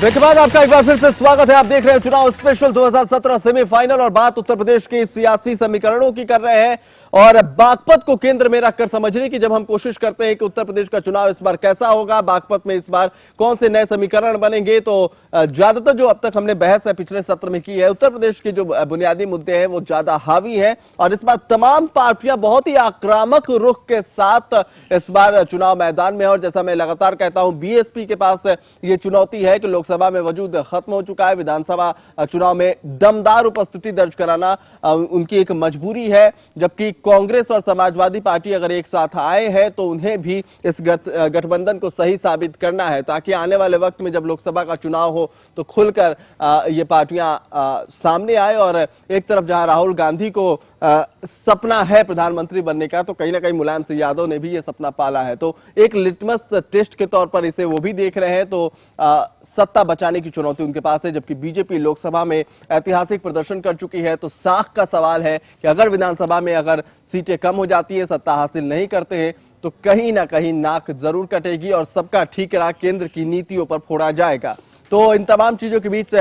Break के बाद आपका एक बार फिर से स्वागत है। आप देख रहे हैं चुनाव स्पेशल 2017 सेमीफाइनल और बात उत्तर प्रदेश के सियासी समीकरणों की कर रहे हैं और बागपत को केंद्र में रखकर समझने की जब हम कोशिश करते हैं कि उत्तर प्रदेश का चुनाव इस बार कैसा होगा, बागपत में इस बार कौन से नए समीकरण बनेंगे, तो ज्यादातर जो अब तक हमने बहस है पिछले सत्र में की है, उत्तर प्रदेश के जो बुनियादी मुद्दे हैं वो ज्यादा हावी है और इस बार तमाम पार्टियां बहुत ही आक्रामक रुख के साथ इस बार चुनाव मैदान में है। और जैसा मैं लगातार कहता हूं, बीएसपी के पास ये चुनौती है कि लोकसभा में वजूद खत्म हो चुका है, विधानसभा चुनाव में दमदार उपस्थिति दर्ज कराना उनकी एक मजबूरी है, जबकि कांग्रेस और समाजवादी पार्टी अगर एक साथ आए हैं तो उन्हें भी इस गठबंधन को सही साबित करना है, ताकि आने वाले वक्त में जब लोकसभा का चुनाव हो तो खुलकर ये पार्टियां सामने आए। और एक तरफ जहां राहुल गांधी को सपना है प्रधानमंत्री बनने का, तो कहीं ना कहीं मुलायम सिंह यादव ने भी ये सपना पाला है, तो एक लिटमस टेस्ट के तौर पर इसे वो भी देख रहे हैं। तो सत्ता बचाने की चुनौती उनके पास है, जबकि बीजेपी लोकसभा में ऐतिहासिक प्रदर्शन कर चुकी है। तो साख का सवाल है कि अगर विधानसभा में अगर सीटें कम हो जाती है, सत्ता हासिल नहीं करते हैं, तो कहीं ना कहीं नाक जरूर कटेगी और सबका ठीकरा केंद्र की नीतियों पर फोड़ा जाएगा। तो इन तमाम चीजों के बीच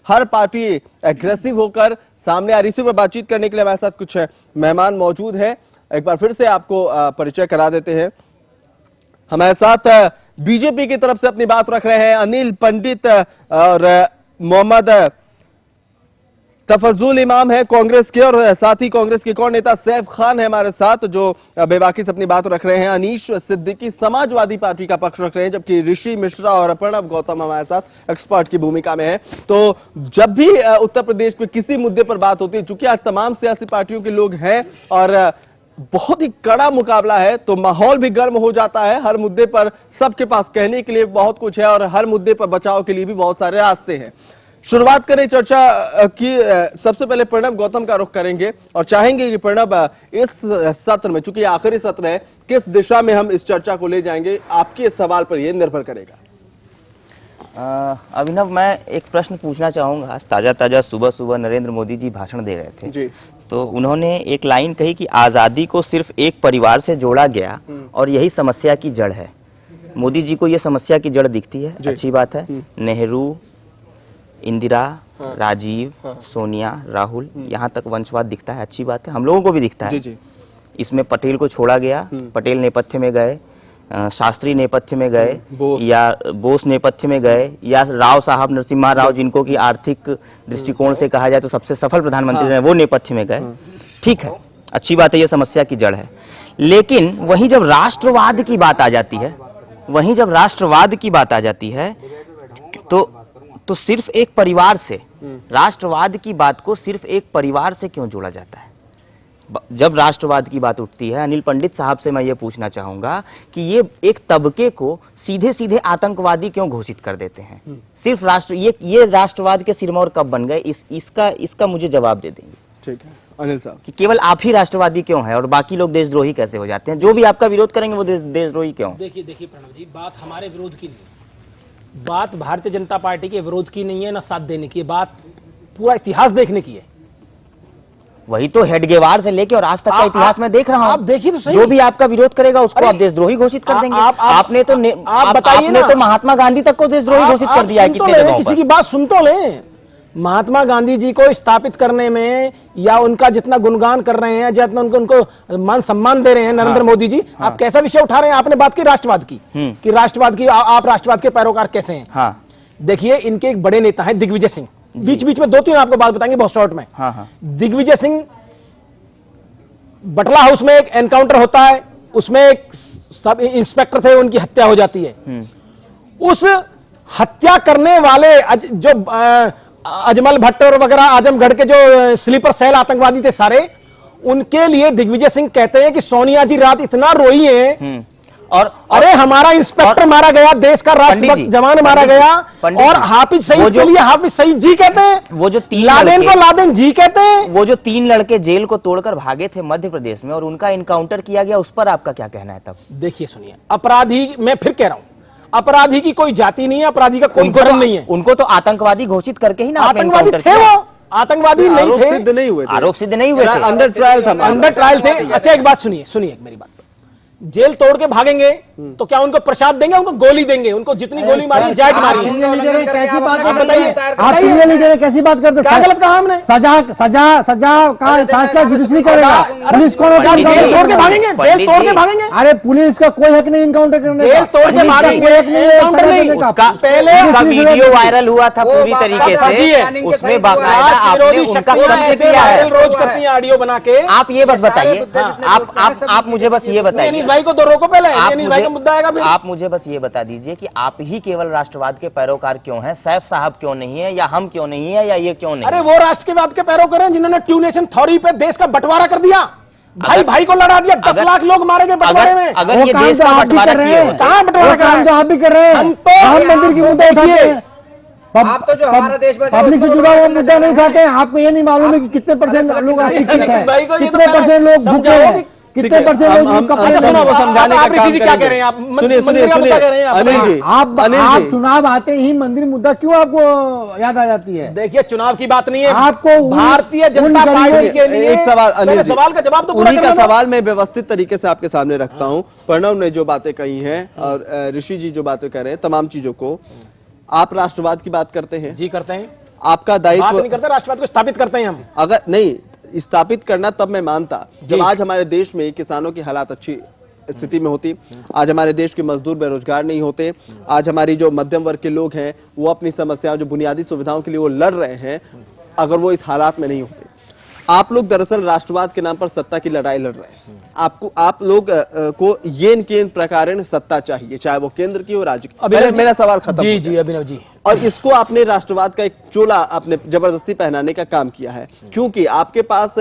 हर पार्टी एग्रेसिव होकर सामने आ रही है। पर बातचीत करने के लिए हमारे साथ कुछ मेहमान मौजूद हैं, एक बार फिर से आपको परिचय करा देते हैं। हमारे साथ बीजेपी की तरफ से अपनी बात रख रहे हैं अनिल पंडित और मोहम्मद तफजुल इमाम है कांग्रेस के, और साथ ही कांग्रेस के कौन नेता सैफ खान है हमारे साथ जो बेबाकी से अपनी बात रख रहे हैं। अनीश सिद्दीकी समाजवादी पार्टी का पक्ष रख रहे हैं, जबकि ऋषि मिश्रा और प्रणब गौतम हमारे साथ एक्सपर्ट की भूमिका में है। तो जब भी उत्तर प्रदेश में किसी मुद्दे पर बात होती है, चूंकि आज तमाम सियासी पार्टियों के लोग हैं और बहुत ही कड़ा मुकाबला है, तो माहौल भी गर्म हो जाता है। हर मुद्दे पर सबके पास कहने के लिए बहुत कुछ है और हर मुद्दे पर बचाव के लिए भी बहुत सारे रास्ते हैं। शुरुआत करें चर्चा की, सबसे पहले प्रणब गौतम का रुख करेंगे और चाहेंगे कि प्रणब इस सत्र में, चूंकि आखिरी सत्र है, किस दिशा में हम इस चर्चा को ले जाएंगे, आपके सवाल पर यह निर्भर करेगा। अभिनव, मैं एक प्रश्न पूछना चाहूंगा। आज ताजा सुबह सुबह नरेंद्र मोदी जी भाषण दे रहे थे जी। तो उन्होंने एक लाइन कही कि आज़ादी को सिर्फ एक परिवार से जोड़ा गया और यही समस्या की जड़ है। मोदी जी को यह समस्या की जड़ दिखती है, अच्छी बात है। नेहरू, इंदिरा, राजीव, सोनिया, राहुल, यहाँ तक वंशवाद दिखता है, अच्छी बात है, हम लोगों को भी दिखता है। इसमें पटेल को छोड़ा गया, पटेल नेपथ्य में गए, शास्त्री नेपथ्य में गए या बोस नेपथ्य में गए, या राव साहब नरसिम्हा राव, जिनको कि आर्थिक दृष्टिकोण से कहा जाए तो सबसे सफल प्रधानमंत्री रहे, वो नेपथ्य में गए। ठीक है, अच्छी बात है, ये समस्या की जड़ है। लेकिन वहीं जब राष्ट्रवाद की बात आ जाती है, तो सिर्फ एक परिवार से, राष्ट्रवाद की बात को सिर्फ एक परिवार से क्यों जोड़ा जाता है? जब राष्ट्रवाद की बात उठती है, अनिल पंडित साहब से मैं ये पूछना चाहूंगा कि ये एक तबके को सीधे सीधे आतंकवादी क्यों घोषित कर देते हैं? सिर्फ ये राष्ट्रवाद के सिरमौर कब बन गए? इसका मुझे जवाब दे देंगे। ठीक है अनिल साहब, कि केवल आप ही राष्ट्रवादी क्यों है और बाकी लोग देशद्रोही कैसे हो जाते हैं? जो भी आपका विरोध करेंगे वो देशद्रोही क्यों? देखिए प्रणब जी, बात हमारे विरोध की नहीं, बात भारतीय जनता पार्टी के विरोध की नहीं है, ना साथ देने की, बात पूरा इतिहास देखने की है। वही तो हेडगेवार से लेके और आज तक का इतिहास में देख रहा हूं। आप देखिए तो सही, जो भी आपका विरोध करेगा उसको आप देशद्रोही घोषित कर देंगे। आपने तो महात्मा गांधी तक को देशद्रोही घोषित कर दिया है कितने जगहों पर। किसी की बात सुन तो लें। महात्मा गांधी जी को स्थापित करने में या उनका जितना गुणगान कर रहे हैं, जितना उनको मान सम्मान दे रहे हैं नरेंद्र मोदी जी, आप कैसा विषय उठा रहे हैं? आपने बात की राष्ट्रवाद की, कि राष्ट्रवाद की, आप राष्ट्रवाद के पैरोकार कैसे हैं? देखिए, इनके एक बड़े नेता हैं दिग्विजय सिंह, बीच में 2-3 आपको बात बताएंगे बहुत शॉर्ट में। दिग्विजय सिंह, बटला हाउस में एक एनकाउंटर होता है, उसमें एक सब इंस्पेक्टर थे, उनकी हत्या हो जाती है। उस हत्या करने वाले जो अजमल भट्ट और वगैरह आजमगढ़ के जो स्लीपर सेल आतंकवादी थे सारे, उनके लिए दिग्विजय सिंह कहते हैं कि सोनिया जी रात इतना रोई है और अरे हमारा इंस्पेक्टर मारा गया, देश का राष्ट्रभक्त जवान मारा गया, और हाफिज सईद के लिए हाफिज सईद जी कहते हैं, वो जो 3 लादेन को लादेन जी कहते हैं। वो जो 3 लड़के जेल को तोड़कर भागे थे मध्य प्रदेश में और उनका इनकाउंटर किया गया, उस पर आपका क्या कहना है? तब देखिए, सुनिए, अपराधी, मैं फिर कह रहा हूं, अपराधी की कोई जाति नहीं है, अपराधी का कोई धर्म नहीं है। उनको तो आतंकवादी घोषित करके ही ना आतंकवादी थे, वो आतंकवादी नहीं थे, आरोप सिद्ध नहीं हुए थे, अंडर ट्रायल थे। अच्छा, एक बात सुनिए मेरी बात, जेल तोड़ के भागेंगे तो क्या उनको प्रसाद देंगे, उनको गोली देंगे? उनको जितनी गोली मारी जायज मारी है। कैसी बात आप बताइए, आप सीनियर लीडर कैसी बात करते? क्या गलत कहा हमने? सजा सजा सजा का फैसला जुडिशरी करेगा, पुलिस को जेल छोड़ के भागेंगे, जेल तोड़ के भागेंगे। अरे पुलिस का कोई हक नहीं इनकाउंटर करने का, जेल तोड़ के मारेंगे, एनकाउंटर नहीं। उसका वीडियो वायरल हुआ था पूरी तरीके से, उसमें बाकायदा आपने उनका कब्ज किया है। रोज करती है ऑडियो बना के। आप ये बस बताइए, आप मुझे बस ये बताइए, अनीस भाई को तो रोको पहले, अनीस भाई का मुद्दा आएगा फिर। आप मुझे बस ये बता दीजिए कि आप ही केवल राष्ट्रवाद के पैरोकार क्यों हैं? सैफ साहब क्यों नहीं है, या हम क्यों नहीं है, या ये क्यों नहीं? अरे वो राष्ट्रवाद के पैरोकार हैं जिन्होंने टू नेशन थ्योरी पे देश का बंटवारा कर दिया, भाई भाई को लड़ा दिया, 10 लाख लोग मारे गए बंटवारे में। अगर ये देश का बंटवारा किए होते, कहां बंटवारा कर रहे हैं? आप भी कर रहे हैं, हम तो राम मंदिर की मुद्दा उठाते हैं। आप तो जो हमारा देश पब्लिक से जुड़ा हुआ मुद्दा नहीं उठाते हैं। आपको ये नहीं मालूम है कि कितने परसेंट लोग अशिक्षित हैं, कितने परसेंट लोग भूखे हैं, कितने परसेंट लोग कपड़े समझाने का काम क्या कह रहे हैं आप? सुनिए सुनिए सुनिए अनिल जी, आप चुनाव आते ही मंदिर मुद्दा क्यों आपको याद आ जाती है? देखिए चुनाव की बात नहीं है, आपको भारतीय जनता पार्टी के लिए एक सवाल अनिल जी, सवाल का जवाब तो उन्हीं का सवाल मैं व्यवस्थित तरीके से आपके सामने रखता हूं। प्रणव ने जो बातें कही हैं और ऋषि जी जो बातें कह रहे हैं, तमाम चीजों को आप राष्ट्रवाद की बात करते हैं? जी करते हैं। आपका दायित्व नहीं करते, राष्ट्रवाद को स्थापित करते हैं हम। अगर नहीं स्थापित करना तब मैं मानता जब आज हमारे देश में किसानों की हालात अच्छी स्थिति में होती, आज हमारे देश के मजदूर बेरोजगार नहीं होते, आज हमारी जो मध्यम वर्ग के लोग हैं वो अपनी समस्याओं, जो बुनियादी सुविधाओं के लिए वो लड़ रहे हैं, अगर वो इस हालात में नहीं होते। आप लोग दरअसल राष्ट्रवाद के नाम पर सत्ता की लड़ाई लड़ रहे हैं। आप लोग को येन केन प्रकारेण सत्ता चाहिए, चाहे वो केंद्र की हो राज्य की। मेरा सवाल खत्म। जी जी अभिनव जी, और इसको आपने राष्ट्रवाद का एक चोला आपने जबरदस्ती पहनाने का काम किया है, क्योंकि आपके पास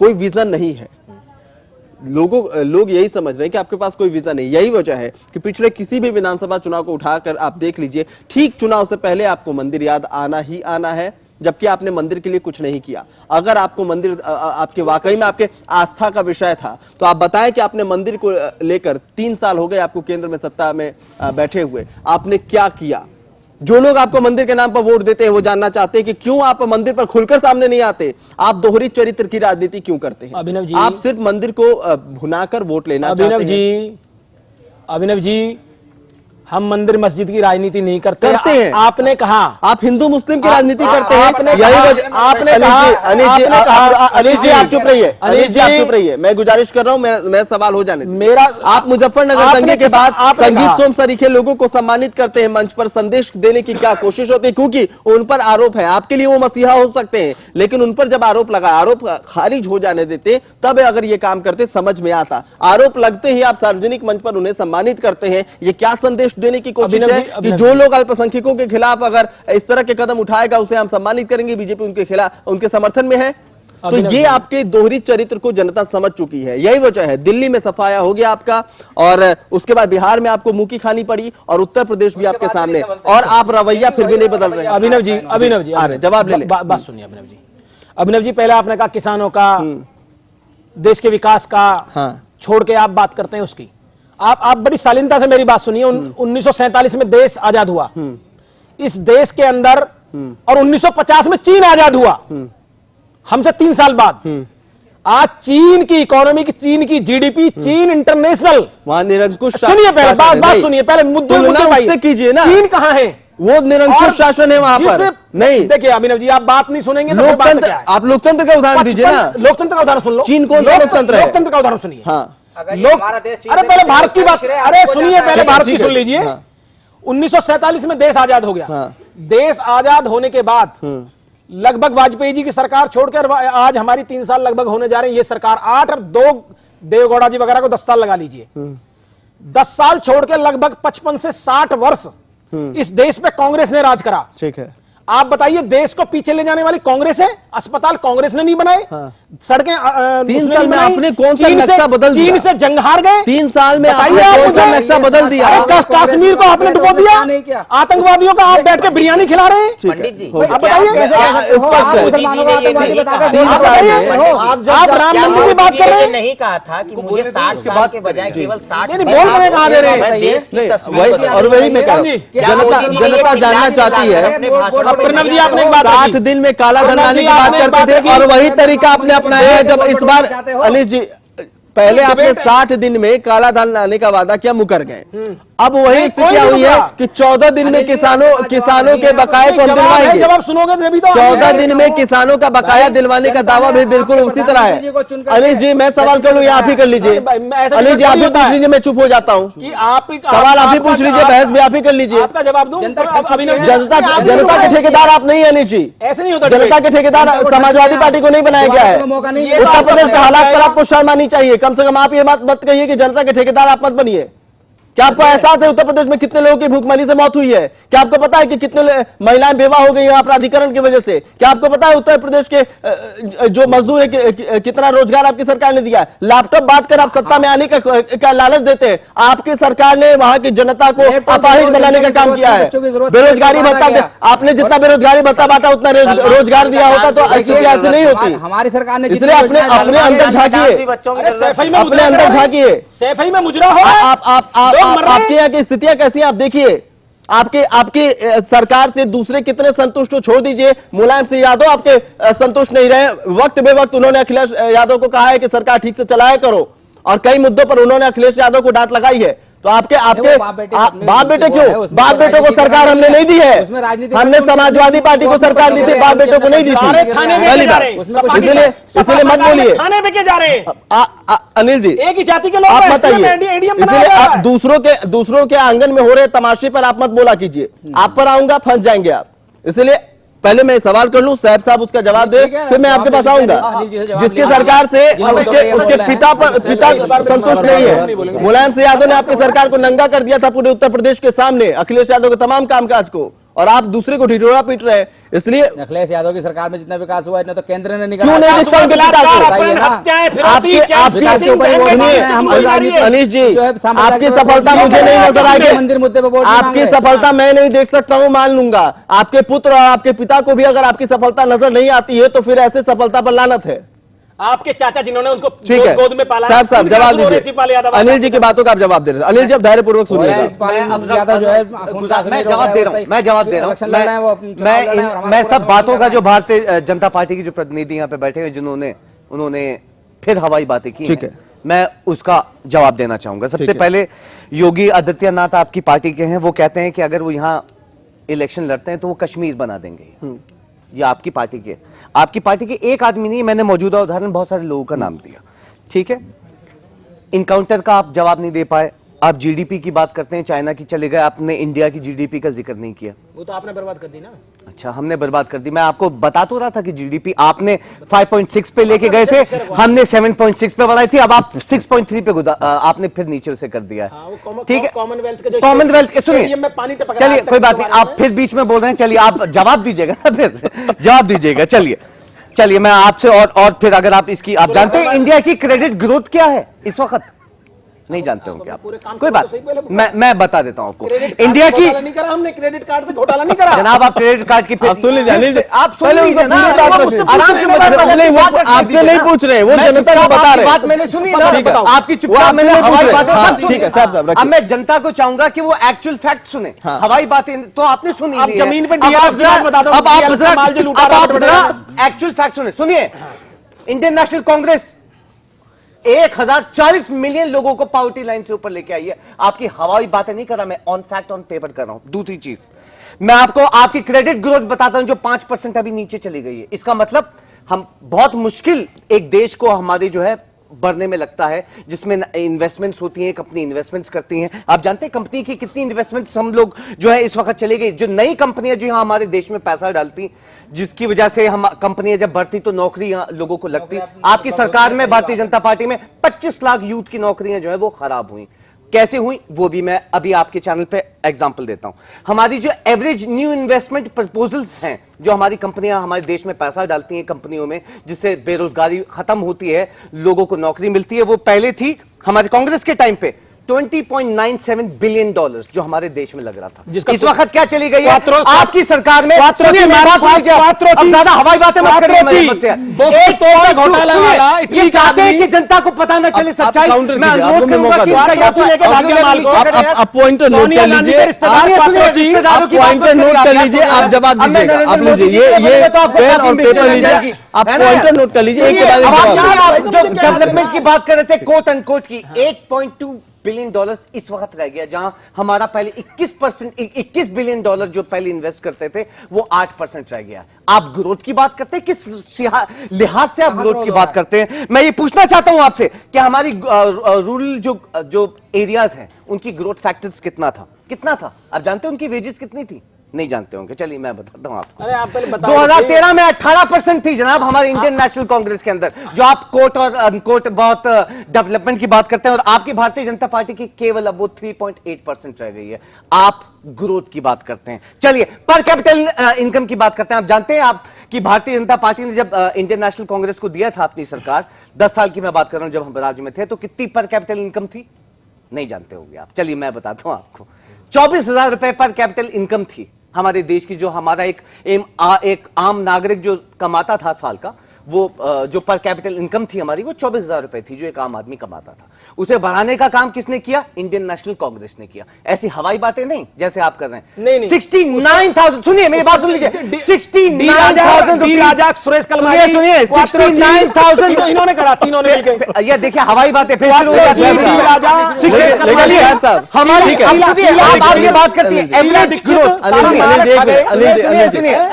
कोई विजन नहीं है। लोग यही समझ रहे हैं कि आपके पास कोई विजन नहीं। यही वजह है कि पिछले किसी भी विधानसभा चुनाव को उठाकर आप देख लीजिए, ठीक चुनाव से पहले आपको मंदिर याद आना ही आना है, जबकि आपने मंदिर के लिए कुछ नहीं किया। अगर आपको मंदिर आपके वाकई में आपके आस्था का विषय था तो आप बताएं कि आपने मंदिर को लेकर 3 साल हो गए आपको केंद्र में सत्ता में बैठे हुए, आपने क्या किया? जो लोग आपको मंदिर के नाम पर वोट देते हैं वो जानना चाहते हैं कि क्यों आप मंदिर पर खुलकर सामने नहीं आते, आप दोहरी चरित्र की राजनीति क्यों करते हैं? अभिनव जी, आप सिर्फ मंदिर को भुनाकर वोट लेना चाहते हैं। अभिनव जी, हम मंदिर मस्जिद की राजनीति नहीं करते हैं। आपने कहा आप हिंदू मुस्लिम की राजनीति करते हैं। आपने कहा अनिल जी आप चुप रहिए, अनिल जी आप चुप रहिए, मैं गुजारिश कर रहा हूं, मेरा सवाल हो जाने दीजिए। मेरा आप मुजफ्फरनगर दंगे के बाद संगीत सोम सरीखे लोगों को सम्मानित करते हैं, मंच पर संदेश देने की क्या कोशिश होती है? क्योंकि उन पर आरोप है, आपके लिए वो मसीहा हो सकते हैं, लेकिन उन पर जब आरोप लगा, आरोप खारिज हो जाने देते, तब अगर ये काम करते समझ में आता। आरोप लगते ही आप सार्वजनिक मंच पर उन्हें सम्मानित करते हैं, ये क्या संदेश देने की कोशिश है कि जो लोग अल्पसंख्यकों के खिलाफ अगर इस तरह के कदम उठाएगा उसे हम सम्मानित करेंगे, बीजेपी उनके खिलाफ उनके समर्थन में है? तो ये आपके दोहरी चरित्र को जनता समझ चुकी है। यही वजह है दिल्ली में सफाया हो गया आपका, और उसके बाद बिहार में आपको मुंह की खानी पड़ी, और उत्तर प्रदेश भी आपके सामने, और आप रवैया फिर भी नहीं बदल रहे हैं। अभिनव जी जवाब ले ले, बात सुनिए अभिनव जी। अभिनव जी, पहले आपने कहा किसानों का, देश के विकास का छोड़ के आप बात करते हैं उसकी। आप बड़ी शालीनता से मेरी बात सुनिए। 1947 में देश आजाद हुआ, इस देश के अंदर, और 1950 में चीन आजाद हुआ, हमसे 3 साल बाद। आज चीन की इकोनॉमी की, चीन की जीडीपी, चीन इंटरनेशनल, वहां निरंकुश, सुनिए पहले बात सुनिए, पहले मुद्दे कीजिए ना। चीन कहां है? वो निरंकुश शासन है वहां पर। नहीं देखिए अभिनव जी, आप बात नहीं सुनेंगे तो लोकतंत्र, आप लोकतंत्र का उदाहरण दीजिए ना। लोकतंत्र का उदाहरण सुन लो। चीन कौन सा लोकतंत्र है? लोकतंत्र का उदाहरण सुनिए। हाँ, अरे पहले भारत की बात, अरे सुनिए पहले भारत की सुन लीजिए। 1947 में देश आजाद हो गया। देश आजाद होने के बाद लगभग वाजपेयी जी की सरकार छोड़कर आज हमारी 3 साल लगभग होने जा रहे हैं। ये सरकार 8 और 2 देवगौड़ा जी वगैरह को 10 साल लगा लीजिए। 10 साल छोड़कर लगभग 55 से 60 वर्ष इस देश पे कांग्रेस ने राज करा। ठीक है, आप बताइए, देश को पीछे ले जाने वाली कांग्रेस है? अस्पताल कांग्रेस ने नहीं बनाए, सड़कें 3 साल में आपने कौन सा नक्शा बदल दिया? चीन से जंग हार गए। 3 साल में आपने कौन सा नक्शा बदल दिया? कश्मीर को आपने डुबो दिया, आतंकवादियों का आप बैठ के बिरयानी खिला रहे हैं। पंडित जी, आप बताइए, आप राम मंदिर की बात कर रहे हैं? नहीं कहा था कि मुझे 60 साल के बजाय केवल 60 बोल रहे कहा दे रहे हैं? देश की तस्वीर, और वही मैं कह रहा हूं, जनता जानना चाहती है। प्रणव जी, आपने एक बात 60 दिन में काला धन लाने की बात करते थे, और वही तरीका आपने अपनाया है। जब इस बार अनिल जी पहले आपने 60 दिन में काला धान लाने का वादा किया, मुकर गए। अब वही स्थिति हुई है कि 14 दिन में किसानों के बकाये को हम दिलवाएंगे। जब आप सुनोगे तभी तो 14 दिन में किसानों का बकाया दिलवाने का दावा भी बिल्कुल उसी तरह है। अनिल जी, मैं सवाल कर लूं या आप ही कर लीजिए? अनिल जी, आप ही पूछ लीजिए, मैं चुप हो जाता हूँ। सवाल आप ही पूछ लीजिए, बहस भी आप ही कर लीजिए। आपका जवाब दूं? जनता के ठेकेदार आप नहीं है अनिल जी, ऐसे नहीं होता। जनता के ठेकेदार समाजवादी पार्टी को नहीं बनाया गया है। उत्तर प्रदेश के हालात पर आपको शर्म आनी चाहिए। कम से कम आप ये बात मत कहिए कि जनता के ठेकेदार आप मत बनिए। क्या आपको एहसास है उत्तर प्रदेश में कितने लोगों की भूखमरी से मौत हुई है? क्या आपको पता है कि कितने महिलाएं बेवा हो गई हैं अपराधीकरण की वजह से? क्या आपको पता है उत्तर प्रदेश के जो मजदूर है कितना रोजगार आपकी सरकार ने दिया है? लैपटॉप बांटकर आप सत्ता में आने का लालच देते हैं। आपकी सरकार ने वहां की जनता को अपाहिज बनाने का काम किया है। बेरोजगारी भत्ता, आपने जितना बेरोजगारी भत्ता बांटा उतना रोजगार दिया होता तो स्थिति ऐसी नहीं होती। हमारी सरकार ने इसलिए अपने अंदर झांकिए, अपने अंदर झांकिए। सैफई में मुजरा हो आपके यहाँ की स्थितियां कैसी हैं आप देखिए। आपकी सरकार से दूसरे कितने संतुष्ट हो, छोड़ दीजिए। मुलायम सिंह यादव आपके संतुष्ट नहीं रहे। वक्त बे वक्त उन्होंने अखिलेश यादव को कहा है कि सरकार ठीक से चलाया करो, और कई मुद्दों पर उन्होंने अखिलेश यादव को डांट लगाई है। तो आपके बाप बेटे क्यों? बाप बेटों को सरकार हमने नहीं दी है, हमने समाजवादी पार्टी को सरकार दी थी, बाप बेटों को नहीं दी थी। इसलिए मत बोलिए। थाने पे के जा रहे हैं अनिल जी, एक ही जाति के लोग आप हैं, बताइए। एडीएम इसलिए आप दूसरों के आंगन में हो रहे तमाशे पर आप मत बोला कीजिए। आप पर आऊंगा फंस जाएंगे आप। इसलिए पहले मैं सवाल कर लूं, साहब उसका जवाब दे, फिर मैं आपके पास आऊंगा। जिसकी सरकार से उसके पिता संतुष्ट नहीं है। मुलायम सिंह यादव ने आपकी सरकार को नंगा कर दिया था पूरे उत्तर प्रदेश के सामने, अखिलेश यादव के तमाम कामकाज को, और आप दूसरे को ढिढोरा पीट रहे हैं। इसलिए अखिलेश यादव की सरकार में जितना विकास हुआ इतना तो केंद्र ने नहीं क्यों नहीं करा। अनिश जी, आपकी सफलता मुझे नहीं नजर आएगी। मंदिर मुद्दे पर वोट आपकी सफलता मैं नहीं देख सकता हूं, मान लूंगा। आपके पुत्र और आपके पिता को भी अगर आपकी सफलता नजर नहीं आती है तो फिर ऐसे सफलता पर लानत है। आपके चाचा जिन्होंने उसको ठीक है, गोद में पाला, साहब जवाब दीजिए। अनिल जी की बातों का आप जवाब दे रहे हैं। अनिल जी, आप धैर्यपूर्वक सुनिए। मैं जवाब दे रहा हूं। मैं सब बातों का जो भारतीय जनता पार्टी की जो प्रतिनिधि यहाँ पे बैठे हैं उन्होंने फिर हवाई बातें की, ठीक है, मैं उसका जवाब देना चाहूंगा। सबसे पहले योगी आदित्यनाथ आपकी पार्टी के हैं, वो कहते हैं कि अगर वो यहाँ इलेक्शन लड़ते हैं तो वो कश्मीर बना देंगे। ये आपकी पार्टी के एक आदमी नहीं, मैंने मौजूदा उदाहरण बहुत सारे लोगों का नाम दिया। ठीक है, इनकाउंटर का आप जवाब नहीं दे पाए। आप जीडीपी की बात करते हैं, चाइना की चले गए, आपने इंडिया की जीडीपी का जिक्र नहीं किया। वो तो आपने बर्बाद कर दी ना। अच्छा, हमने बर्बाद कर दी। मैं आपको बता तो रहा था कि जीडीपी आपने 5.6 पे लेके गए थे, हमने 7.6 पे बढ़ाई थी, अब आप 6.3 पे आपने फिर नीचे उसे कर दिया है। ठीक है, कॉमनवेल्थ सुनिए, चलिए कोई बात नहीं, आप फिर बीच में बोल रहे हैं। चलिए आप जवाब दीजिएगा ना, फिर जवाब दीजिएगा। चलिए मैं आपसे और फिर अगर आप इसकी, आप जानते हैं इंडिया की क्रेडिट ग्रोथ क्या है इस वक्त? नहीं जानते होंगे आप, कोई बात, मैं बता देता हूं आपको। इंडिया की नहीं करा हमने, क्रेडिट कार्ड से घोटाला नहीं करा जनाब। आप क्रेडिट कार्ड की सुन लीजिए, आप सुन लीजिए ना, आपसे नहीं पूछ रहे, वो जनता को बता रहे। बात मैंने सुनी ना, आपकी चुपचाप मैंने हवाई बातें। ठीक है साहब, अब मैं जनता को चाहूंगा कि वो एक्चुअल फैक्ट सुने। हवाई बातें तो आपने सुनी, आप जमीन पे डीएलएफ की बात बता दो। अब आप एक्चुअल फैक्ट सुने। सुनिए, इंडियन नेशनल कांग्रेस 1040 मिलियन लोगों को पॉवर्टी लाइन से ऊपर लेके आई है। आपकी हवाई बातें नहीं कर रहा मैं, ऑन फैक्ट ऑन पेपर कर रहा हूं। दूसरी चीज, मैं आपको आपकी क्रेडिट ग्रोथ बताता हूं जो 5% अभी नीचे चली गई है। इसका मतलब हम बहुत मुश्किल एक देश को हमारे जो है बढ़ने में लगता है, जिसमें इन्वेस्टमेंट्स होती हैं, कंपनी इन्वेस्टमेंट्स करती हैं। आप जानते हैं कंपनी की कितनी इन्वेस्टमेंट्स हम लोग जो है इस वक्त चले गए। जो नई कंपनियां जो यहां हमारे देश में पैसा डालती, जिसकी वजह से हम कंपनियां जब बढ़ती तो नौकरी लोगों को लगती। आपकी सरकार में, भारतीय जनता पार्टी में 25 लाख यूथ की नौकरियां जो है वो खराब हुई। कैसे हुई वो भी मैं अभी आपके चैनल पे एग्जांपल देता हूं। हमारी जो एवरेज न्यू इन्वेस्टमेंट प्रपोजल्स हैं, जो हमारी कंपनियां हमारे देश में पैसा डालती हैं कंपनियों में, जिससे बेरोजगारी खत्म होती है, लोगों को नौकरी मिलती है, वो पहले थी हमारे कांग्रेस के टाइम पे $20.97 बिलियन जो हमारे देश में लग रहा था, जिसका इस वक्त क्या चली गई है क्वात्रो- आपकी सरकार में। क्वात्रो सुनिए, की मेरी बात क्वात्रो सुनिए आप। की- अब ज्यादा हवाई बातें मत करिए क्वात्रो मेरे की- मुझसे। बोस तो का घोटाला सुनिए, वाला, इटली ये का चाहते हैं आदमी- कि जनता को पता न चले सच्चाई। काउंटर मैं कीजिए, अनुरोध आपको करूंगा मौका कि दीजिए। इसका या तो लेके भाग गया माल को। आप पॉइंटर नोट सोनिया कर गांधी लीजिए, के रिश्तेदार सुनिए, क्वात्रो जी, रिश्तेदारों आप की बात पॉइंटर मत नोट करिए, कर आप लीजिए, क्या आप जवाब अब मैं दीजिएगा। आप नरेंद्र मोदी लीजिए जी के बारे में तो आपको पेन काफी और पेपर बेचैनी लीजिए, जाएगी। आप है ना? पॉइंटर नोट कर लीजिए, एक के बाद एक अब आप जवाब क्या- दीजिए। आप जो डेवलपमेंट की बात कर रहे थे कोट अनकोट की, $8.2 बिलियन इस वक्त रह गया, जहां हमारा पहले 21 बिलियन डॉलर जो पहले इन्वेस्ट करते थे वो 8% रह गया। आप ग्रोथ की बात करते हैं, किस लिहाज से आप ग्रोथ की बात करते हैं? मैं ये पूछना चाहता हूं आपसे कि हमारी रूरल जो एरियाज हैं उनकी ग्रोथ फैक्टर्स कितना था? आप जानते हैं उनकी वेजेस कितनी थी? नहीं जानते होंगे, चलिए मैं बताता हूं आपको। अरे आप पहले बताओ। 2013 में 18% थी जनाब हमारे इंडियन नेशनल कांग्रेस के अंदर। जो आप कोट और अनकोट बहुत डेवलपमेंट की बात करते हैं, और आपकी भारतीय जनता पार्टी की केवल अब वो 3.8% रह गई है। आप ग्रोथ की बात करते हैं। चलिए पर कैपिटल इनकम की बात करते हैं। आप जानते हैं आप कि भारतीय जनता पार्टी ने जब इंडियन नेशनल कांग्रेस को दिया था अपनी सरकार, 10 साल की मैं बात कर रहा हूं, जब हम राज्य में थे, तो कितनी पर कैपिटल इनकम थी? नहीं जानते होंगे आप। चलिए मैं बताता हूं आपको, 24,000 रुपए पर कैपिटल इनकम थी हमारे देश की। जो हमारा एक आम नागरिक जो कमाता था साल का, वो जो पर कैपिटल इनकम थी हमारी, वो 24,000 रुपए थी, जो एक आम आदमी कमाता था। उसे बढ़ाने का काम किसने किया? इंडियन नेशनल कांग्रेस ने किया। ऐसी हवाई बातें नहीं जैसे आप कर रहे हैं। नहीं। 69,000, सुनिए मेरी बात सुन लीजिए, 69,000 राजा सुरेश कलमाड़ी, सुनिए 69,000 इन्होंने करा, तीनों ने मिलकर। ये देखिए हवाई बातें फिर शुरू हो जाती है। डी राजा, चलिए हमारी आप ये बात करती है एवरेज ग्रोथ।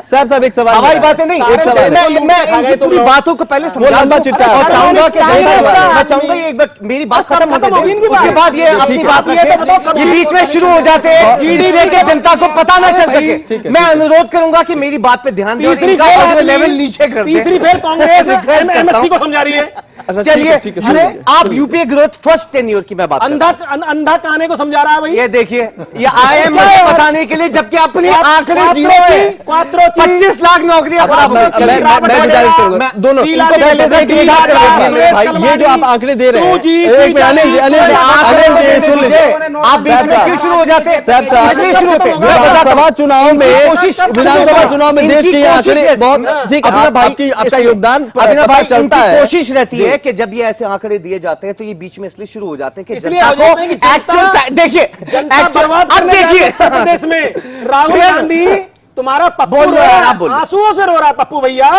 साहब एक सवाल, हवाई बातें नहीं, एक सवाल, मैं इनकी पूरी बातों को पहले समझा लंबा दूं चिट्ठा है। और चाहूंगा कि कांग्रेस मैं चाहूंगा ये एक बार मेरी बात खत्म खत्म होगी इनकी होगी, बात। उसके बाद ये अपनी बात रखें। ये बीच में शुरू हो जाते हैं, इसलिए कि जनता को पता ना चल सके। मैं अनुरोध करूंगा कि मेरी बात पे ध्यान दें और तीसरी इनका फेर ऑडियो आदमी- लेवल नीचे कर दें। तीसरी फेर कांग्रेस रिक्वेस्ट करता एमएससी हूं। को समझा रही है। चलिए ठीक है, शुरू कीजिए। आप यूपीए ग्रोथ फर्स्ट टेन्योर की मैं बात कर रहा हूं। अंधा काने को समझा रहा है भाई। ये देखिए, ये आए हैं मुझे बताने के लिए, जबकि अपने आंकड़े जीरो है। क्वात्रो ची- 25 लाख नौकरियां खराब हो मैं गई। गुजारिश करूंगा दोनों शीला इनको दीक्षित, पहले डी देखिए, राजा, भाई, सुरेश ये जो आप आंकड़े दे रहे हैं, 2G, एक मिनट, अनिल जी सुन लीजिए। आप बीच में क्यों शुरू हो जाते हैं? साहब, साहब, इसलिए शुरू होते हैं। मैं विधानसभा बताता हूं। चुनाव में कोशिश- विधानसभा चुनाव में देश इनकी के कोशिश आंकड़े है। बहुत ठीक है, अभिनव भाई, आपका योगदान अभिनव भाई, चलता इनकी है। कोशिश रहती है कि जब ये ऐसे आंकड़े दिए जाते हैं तो ये बीच में इसलिए शुरू हो जाते हैं कि इसलिए जनता हो को जाते हैं कि जनता- एक्चुअल देखिए जनता बर्बाद अब करने जा रही देखिए है उत्तर प्रदेश में। राहुल फिर- गांधी तुम्हारा पप्पू बोल रो रहे रहा हैं, है, आप बोलिए। आंसुओं से रो रहा है पप्पू भैया।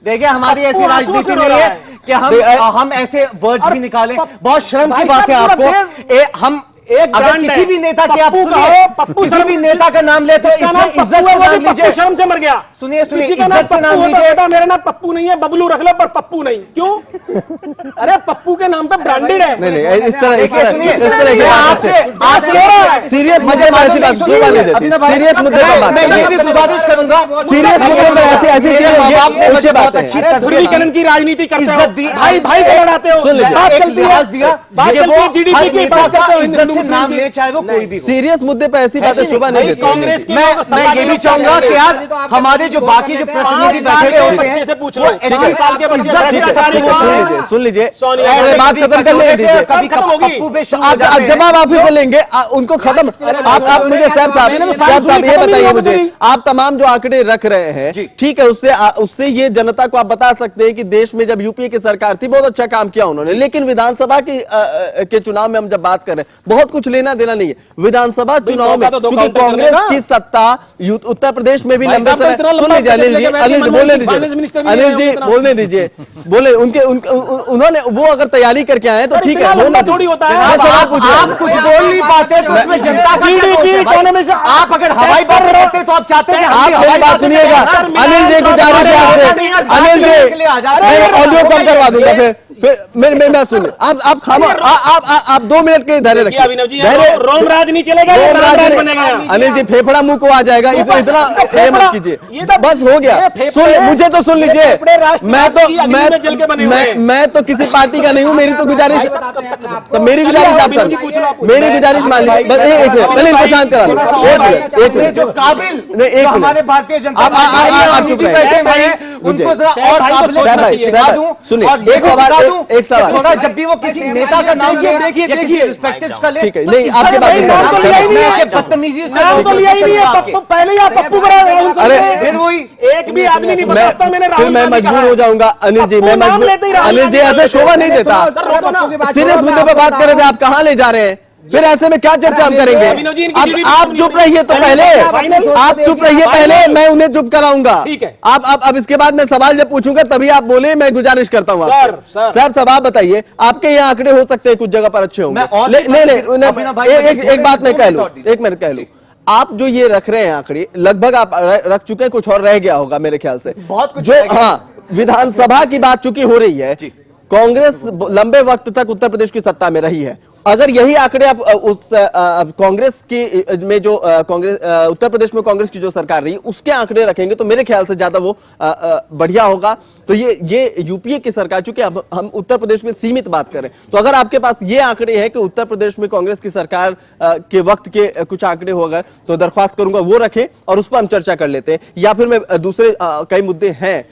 देखिए हमारी ऐसी पप्पू आंसुओं राजनीति से रो नहीं रहा है है। कि हम ऐसे वर्ड्स और भी निकालें। पप- बहुत शर्म की भाई बात है साहब, पूरा आपको। हम एक अगर ब्रांड किसी है। भी नेता की आप पप्पू का सुनिए, हो, पप्पू किसी शर्म- भी नेता का नाम ले तो जिसका नाम इज्जत पप्पू से है, वो नाम भी पप्पू लीजिए। शर्म से मर गया। सुनिए, किसी का इज्जत नाम से नाम पप्पू होता लीजिए। बेटा, मेरा नाम पप्पू नहीं है, बबलू रख लो, पर पप्पू नहीं। क्यों? अरे पप्पू के नाम पे ब्रांडेड है। नहीं इस तरह देखिए, सुनिए, इस तरह की मैं बात आपसे है। आपसे सीरियस मुद्दे पर ऐसी बात शोभा नहीं देती। सीरियस मुद्दे पर बात मैं ये करिए। भी गुजारिश करूंगा, सीरियस मुद्दे पर ऐसी चीजें ऊंचे बातें हैं। अरे ध्रुवीकरण की राजनीति करते हो, इज्जत दी। भाई भाई को लड़ाते हो। सुन लीजिए। बात एक चलती है, लिहाज दिया, बात ये चलती है वो जीडीपी हर की, नेता बात का करते हो इज्जत हिंदू से मुस्लिम नाम की। ले, चाहे वो कोई भी हो। सीरियस मुद्दे पर ऐसी बातें शोभा नहीं भाई देती। कांग्रेस के मैं लोग ये भी चाहूंगा कि यार हमारे जो बाकी जो प्रतिनिधि 5 साल बैठे के हुए होते बच्चे हैं से पूछ वो लो, इज्जत 5 साल के बच्चे भ्रष्टाचारी ठीक है, को- सुन लीजिए सोनिया अरे बात खत्म कर लेने दीजिए। कभी खत्म होगी। पप्पू पे शुरू आप हो जाते हैं। जवाब आप ही से लेंगे उनको खत्म। आप मुझे साहब ये बताइए मुझे, आप तमाम जो आंकड़े रख रहे हैं ठीक है, उससे ये जनता को आप बता सकते हैं कि देश में जब यूपीए की सरकार थी बहुत अच्छा काम किया उन्होंने, लेकिन विधानसभा के चुनाव में हम जब बात कर रहे हैं बहुत कुछ लेना देना नहीं है। विधानसभा चुनाव में चूंकि कांग्रेस की सत्ता उत्तर प्रदेश में भी लंबे समय, सुन लीजिए अनिल जी बोलने दीजिए, अनिल जी बोलने दीजिए, बोले उन्होंने वो अगर तैयारी करके आए तो ठीक है, लंबा थोड़ी होता है। मैं सवाल पूछ रहा हूं। आप कुछ बोल नहीं पाते तो उसमें जनता का क्या GDP दोष है भाई? इकोनॉमी से आप अगर हवाई बात करते तो आप चाहते हैं आप मेरी बात सुनिएगा अनिल जी, गुजारिश है आपसे अनिल जी, मैं ऑडियो कॉल करवा दूंगा फिर मैं सुनिए आप खामो आप 2 मिनट के धैर्य रखिए। अभिनव जी रोम राज नहीं चलेगा, रोम राम राज राज बनेगा। अनिल जी फेफड़ा मुंह को आ जाएगा, इतना ये मत कीजिए, बस हो गया। मुझे तो सुन लीजिए, मैं तो किसी पार्टी का नहीं हूं, मेरी तो गुजारिश, तो मेरी गुजारिश आप मेरी गुजारिश मान लीजिए, बस एक मिनट पहले इनको शांत करा लो, एक मिनट जो काबिल नहीं, एक जो मिनट। हमारे भारतीय जनता आप चुप रहिए। बैठे हुए हैं उनको रुकिए। जरा और काबिलियत साहब भाई, सिखा दूं, सुनिए, और ये एक भी सवाल- सिखा दूं एक सवाल। कि थोड़ा जब भी वो किसी नेता का नाम ले, देखिए, या किसी देखिए। रिस्पेक्टिव्स का ले, ठीक है, तो नहीं, इस आपके तरह बात से नहीं नाम है। तो लिया ही नहीं है, मैं- बदतमीजी से नाम तो लिया ही नहीं है, पहले ही आप पप्पू बना अरे, फिर वही एक भी आदमी नहीं मैं बता मैंने फिर राहुल मैं गांधी मजबूर कहा हो है। जाऊंगा अनिल जी, मैं नाम मजबूर, लेते ही राहुल अनिल जी गांधी ऐसे शोभा नहीं देता। सीरियस मुद्दे पे बात कर रहे थे, आप कहाँ ले जा रहे हैं? फिर ऐसे में क्या चर्चा हम करेंगे? अभिनव जी, इनकी अब GDP आप चुप रहिए तो पहले, आप चुप रहिए पहले, मैं उन्हें चुप कराऊंगा। ठीक है। आप अब इसके बाद मैं सवाल जब पूछूंगा तभी आप बोले, मैं गुजारिश करता हूँ आपसे। साहब आप बताइए, आपके यहाँ आंकड़े हो सकते हैं कुछ जगह पर अच्छे होंगे, मैं और नहीं, एक बात मैं कह लूं, एक मिनट कह लूं, आप जो ये रख रहे हैं आंकड़े, लगभग आप रख चुके हैं, कुछ और रह गया होगा मेरे ख्याल से। बहुत कुछ जो, रह गया। हाँ, विधानसभा की बात चूंकि हो रही है, कांग्रेस लंबे वक्त तक उत्तर प्रदेश की सत्ता में रही है। अगर यही आंकड़े आप कांग्रेस की में जो कांग्रेस उत्तर प्रदेश में कांग्रेस की जो सरकार रही उसके आंकड़े रखेंगे तो मेरे ख्याल से ज्यादा वो बढ़िया होगा। तो ये यूपीए की सरकार, चूंकि हम उत्तर प्रदेश में सीमित बात करें, तो अगर आपके पास ये आंकड़े हैं कि उत्तर प्रदेश में कांग्रेस की सरकार के वक्त के कुछ आंकड़े हो अगर, तो दरख्वास्त करूंगा वो रखें और उस पर हम चर्चा कर लेते हैं, या फिर मैं दूसरे कई मुद्दे हैं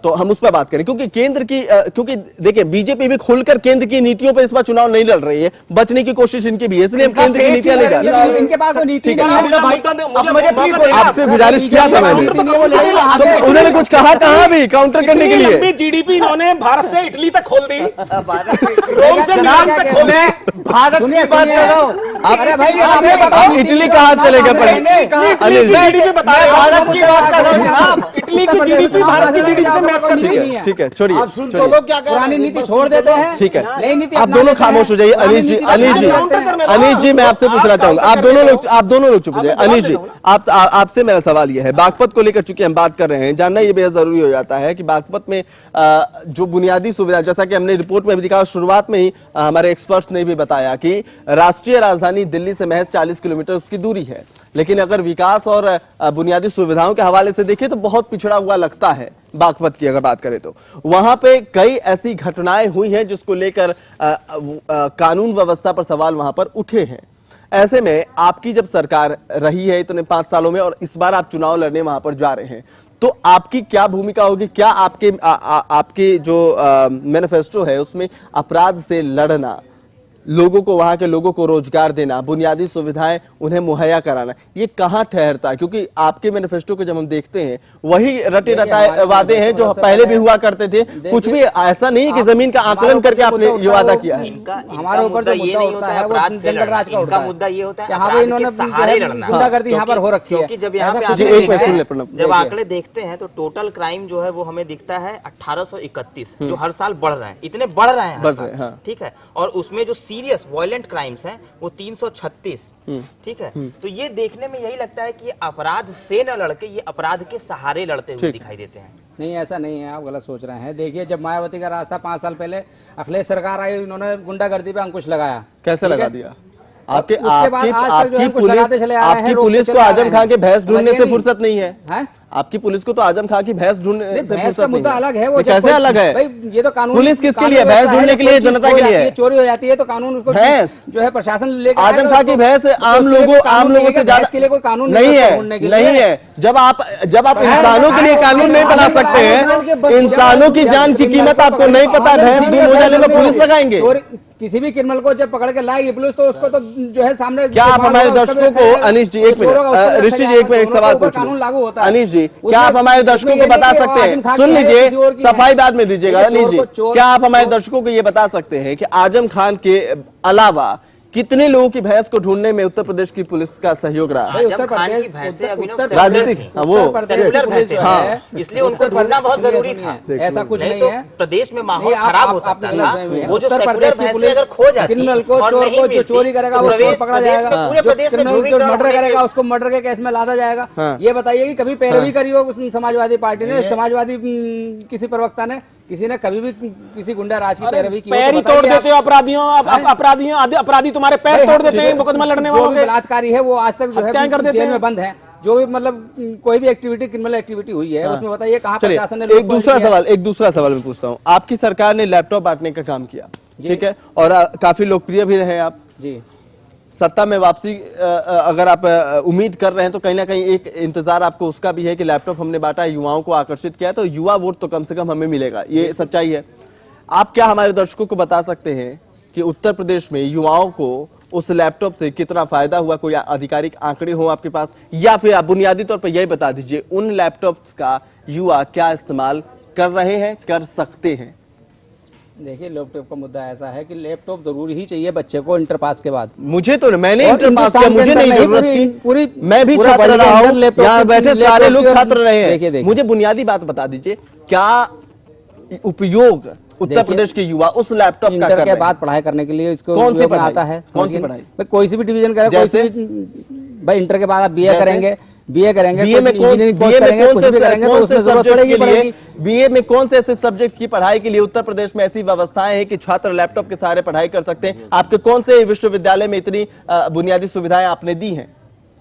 तो हम उस पर बात करें, क्योंकि केंद्र की क्योंकि देखिए बीजेपी भी खुलकर केंद्र की नीतियों पर इस बार चुनाव नहीं लड़ रही है, बचने की कोशिश इनकी भी है, इसलिए हम केंद्र की नीतियां नहीं जा रहे। इनके पास वो नीति ठीक है। नहीं है। आपसे गुजारिश किया था मैंने, तो उन्होंने कुछ कहा कहा भी काउंटर करने के लिए। जीडीपी इन्होंने भारत से इटली तक खोल दी, रोम से मिलान तक खोल दी। भारत की बात कर रहा हूँ। अरे भाई आप इटली कहाँ चलेगा पहले? अनिल जी, जीडीपी बता रहे भारत की बात कर रहा हूँ जनाब। इटली की जीडीपी भारत की जीडीपी से मैच करती है। ठीक है, छोड़िए, आप सुन तो लोग क्या कह रहे हैं? पुरानी नीति छोड़ देते हैं। ठीक है, नई नीति आप अपना दोनों लेते हैं। खामोश हो जाइए। अनिल जी, अनिल जी, अनिल जी, मैं आपसे पूछना चाहूंगा, आप दोनों लोग चुप हो जाइए। अनिल जी, आपसे मेरा सवाल यह है, बागपत को लेकर चूंकि हम बात कर रहे हैं, जानना यह बेहद जरूरी हो जाता है कि बागपत में जो बुनियादी सुविधा, जैसा कि हमने रिपोर्ट में भी दिखा, शुरुआत में ही हमारे एक्सपर्ट्स ने भी बताया कि राष्ट्रीय राजधानी दिल्ली से महज 40 किलोमीटर उसकी दूरी है, लेकिन अगर विकास और बुनियादी सुविधाओं के हवाले से देखें तो बहुत पिछड़ा हुआ लगता है। बागपत की अगर बात करें तो वहां पे कई ऐसी घटनाएं हुई हैं जिसको लेकर कानून व्यवस्था पर सवाल वहां पर उठे हैं। ऐसे में आपकी जब सरकार रही है इतने 5 सालों में और इस बार आप चुनाव लड़ने वहां पर जा रहे हैं, तो आपकी क्या भूमिका होगी? क्या आपके जो मैनिफेस्टो है उसमें अपराध से लड़ना, लोगों को, वहां के लोगों को रोजगार देना, बुनियादी सुविधाएं उन्हें मुहैया कराना, ये कहां ठहरता है? क्योंकि आपके मैनिफेस्टो को जब हम देखते हैं वही रटे रटाए वादे हैं जो पहले भी हुआ करते थे। कुछ भी ऐसा नहीं है कि जमीन का आकलन करके आपने ये वादा किया है। हमारे ऊपर जो ये नहीं होता है अपराध से जंगल राज का लड़ना, उठता इनका है। मुद्दा ये होता है यहाँ पे अपराध इन्होंने के सहारे लड़ना। गुंडागर्दी यहाँ पर हो रखी है। क्योंकि जब यहाँ पे जी, आंकड़े एक मिनट देखते सुन ले हैं, प्रणब। जब आंकड़े देखते हैं तो टोटल क्राइम जो है वो हमें दिखता है 1831, जो हर साल बढ़ रहे हैं, इतने बढ़ रहे हैं हर साल, हाँ। ठीक है। और उसमें जो सीरियस वायलेंट क्राइम्स हैं वो 336, ठीक है। तो ये देखने में यही लगता है कि ये अपराध से न लड़के ये अपराध के सहारे लड़ते हुए दिखाई देते हैं। नहीं, ऐसा नहीं है, आप गलत सोच रहे हैं। देखिए, जब मायावती का रास्ता 5 साल पहले अखिलेश सरकार आई, उन्होंने गुंडागर्दी पे अंकुश लगाया। कैसे ठीक लगा है? दिया? उसके बाद आज तक जो है कुछ लगाते चले आ रहे हैं, आपकी रोकते पुलिस को चले आ रहे आजम हैं। खान के भैंस ढूंढने समझिए से नहीं। फुर्सत नहीं है। हैं? आपकी पुलिस को तो आजम खान की भैंस ढूंढने से भैंस का फुर्सत नहीं मुद्दा है। अलग है। वो ये जब कैसे कोई- अलग है? भाई, ये तो कानून, पुलिस किसके कानून लिए? भैंस व्यवस्था है, ढूंढने के लिए, कोई चीज जनता खो के जाती लिए है, चोरी हो जाती है तो कानून उसको भैंस जो है प्रशासन लेकर आजम आएगा खान की उसको। भैंस तो आम उसके लिए लोगों कोई कानून नहीं है, से भैंस के लिए कोई कानून नहीं है है, ढूंढने के नहीं लिए। है। जब आप इंसानों के लिए कानून नहीं बना सकते हैं, इंसानों की जान की कीमत आपको नहीं पता, भैंस गुम हो जाने में पुलिस लगाएंगे? किसी भी क्रिमिनल को जब पकड़ के लाएगी पुलिस तो उसको तो जो है सामने। क्या आप हमारे दर्शकों को, अनिश जी एक मिनट, ऋषि जी एक मिनट, एक सवाल पूछ कानून लागू होता है। अनिश जी, क्या आप हमारे दर्शकों को बता सकते हैं, सुन लीजिए, सफाई बाद में दीजिएगा अनिश जी, क्या आप हमारे दर्शकों को ये बता सकते हैं कि आजम खान के अलावा कितने लोगों की भैंस को ढूंढने में उत्तर प्रदेश की पुलिस का सहयोग रहा? आजम खान की भैंसें अभिनव राजनीतिक, सेक्युलर वो सेक्युलर भैंसें हैं, इसलिए उनको ढूंढना बहुत जरूरी था। ऐसा कुछ नहीं नहीं तो है। प्रदेश में माहौल नहीं, आप- खराब हो आप- सकता आपने था। गलत फहमी है। वो जो उत्तर सेक्युलर प्रदेश की भैंसें पुलिस अगर खो जाती क्रिमिनल को, और चोर नहीं को, जो मिलती, चोरी करेगा तो वो चोर पकड़ा प्रदेश में जाएगा, पूरे जो प्रदेश में क्रिमिनल जो ध्रुवीकरण मर्डर होने करेगा के- उसको मर्डर के केस में लादा जाएगा। हाँ। ये बताइए कि कभी पैरवी करी हो समाजवादी पार्टी ने, समाजवादी किसी प्रवक्ता ने, किसी ने कभी भी किसी गुंडा राज की पैरवी की हो तो पैर ही बताइए तोड़ आप। देते हो अपराधियों, अपराधी तुम्हारे पैर भाई, तोड़ देते हैं मुकदमा लड़ने जो वालों भी के। बलात्कारी है वो आज तक जो हत्याएं कर है देते जेल हैं। में बंद है। जो भी मतलब कोई भी एक्टिविटी, क्रिमिनल एक्टिविटी हुई है उसमें बताइए कहाँ चलिए, प्रशासन ने एक दूसरा सवाल मैं पूछता हूँ। आपकी सरकार ने लैपटॉप बांटने का काम किया, ठीक है, और काफी लोकप्रिय भी रहे आप। जी। सत्ता में वापसी अगर आप उम्मीद कर रहे हैं तो कहीं ना कहीं एक इंतजार आपको उसका भी है कि लैपटॉप हमने बांटा है, युवाओं को आकर्षित किया है, तो युवा वोट तो कम से कम हमें मिलेगा, ये सच्चाई है। आप क्या हमारे दर्शकों को बता सकते हैं कि उत्तर प्रदेश में युवाओं को उस लैपटॉप से कितना फायदा हुआ? कोई आधिकारिक आंकड़े हो आपके पास, या फिर आप बुनियादी तौर पर यही बता दीजिए उन लैपटॉप्स का युवा क्या इस्तेमाल कर रहे हैं, कर सकते हैं? देखिए, लैपटॉप का मुद्दा ऐसा है कि लैपटॉप जरूरी ही चाहिए बच्चे को इंटर पास के बाद। मुझे तो मैंने और इंटर पास किया, हिंदुस्तान के मुझे नहीं अंदर जरूरत नहीं, थी, पूरी मैं भी पूरा छात्र वर्ल्ड के रहा अंदर हूं, लैपटॉप यहाँ की- बैठे सारे लैपटॉप लोग की- छात्र रहे देखिए, हैं। मुझे बुनियादी बात बता दीजिए, क्या उपयोग उत्तर प्रदेश के युवा उस लैपटॉप का इंटर कर के रहे हैं? बाद पढ़ाई करने के लिए इसको कौन सी उपयोग में पढ़ाई? आता है। कौन सी समझिए, पढ़ाई? भाई कोई सी भी डिवीजन करें, कोई सी भी, भाई इंटर के बाद आप बीए जैसे? करेंगे, बीए करेंगे, बीए में कौन इंजीनियरिंग कोर्स करेंगे, कुछ भी करेंगे तो उसमें जरूरत पड़ेगी पड़ेगी। बीए में कौन से ऐसे सब्जेक्ट की पढ़ाई के लिए उत्तर प्रदेश में ऐसी व्यवस्थाएं हैं कि छात्र लैपटॉप के सहारे पढ़ाई कर सकते हैं? आपके कौन से विश्वविद्यालय में इतनी बुनियादी सुविधाएं आपने दी हैं?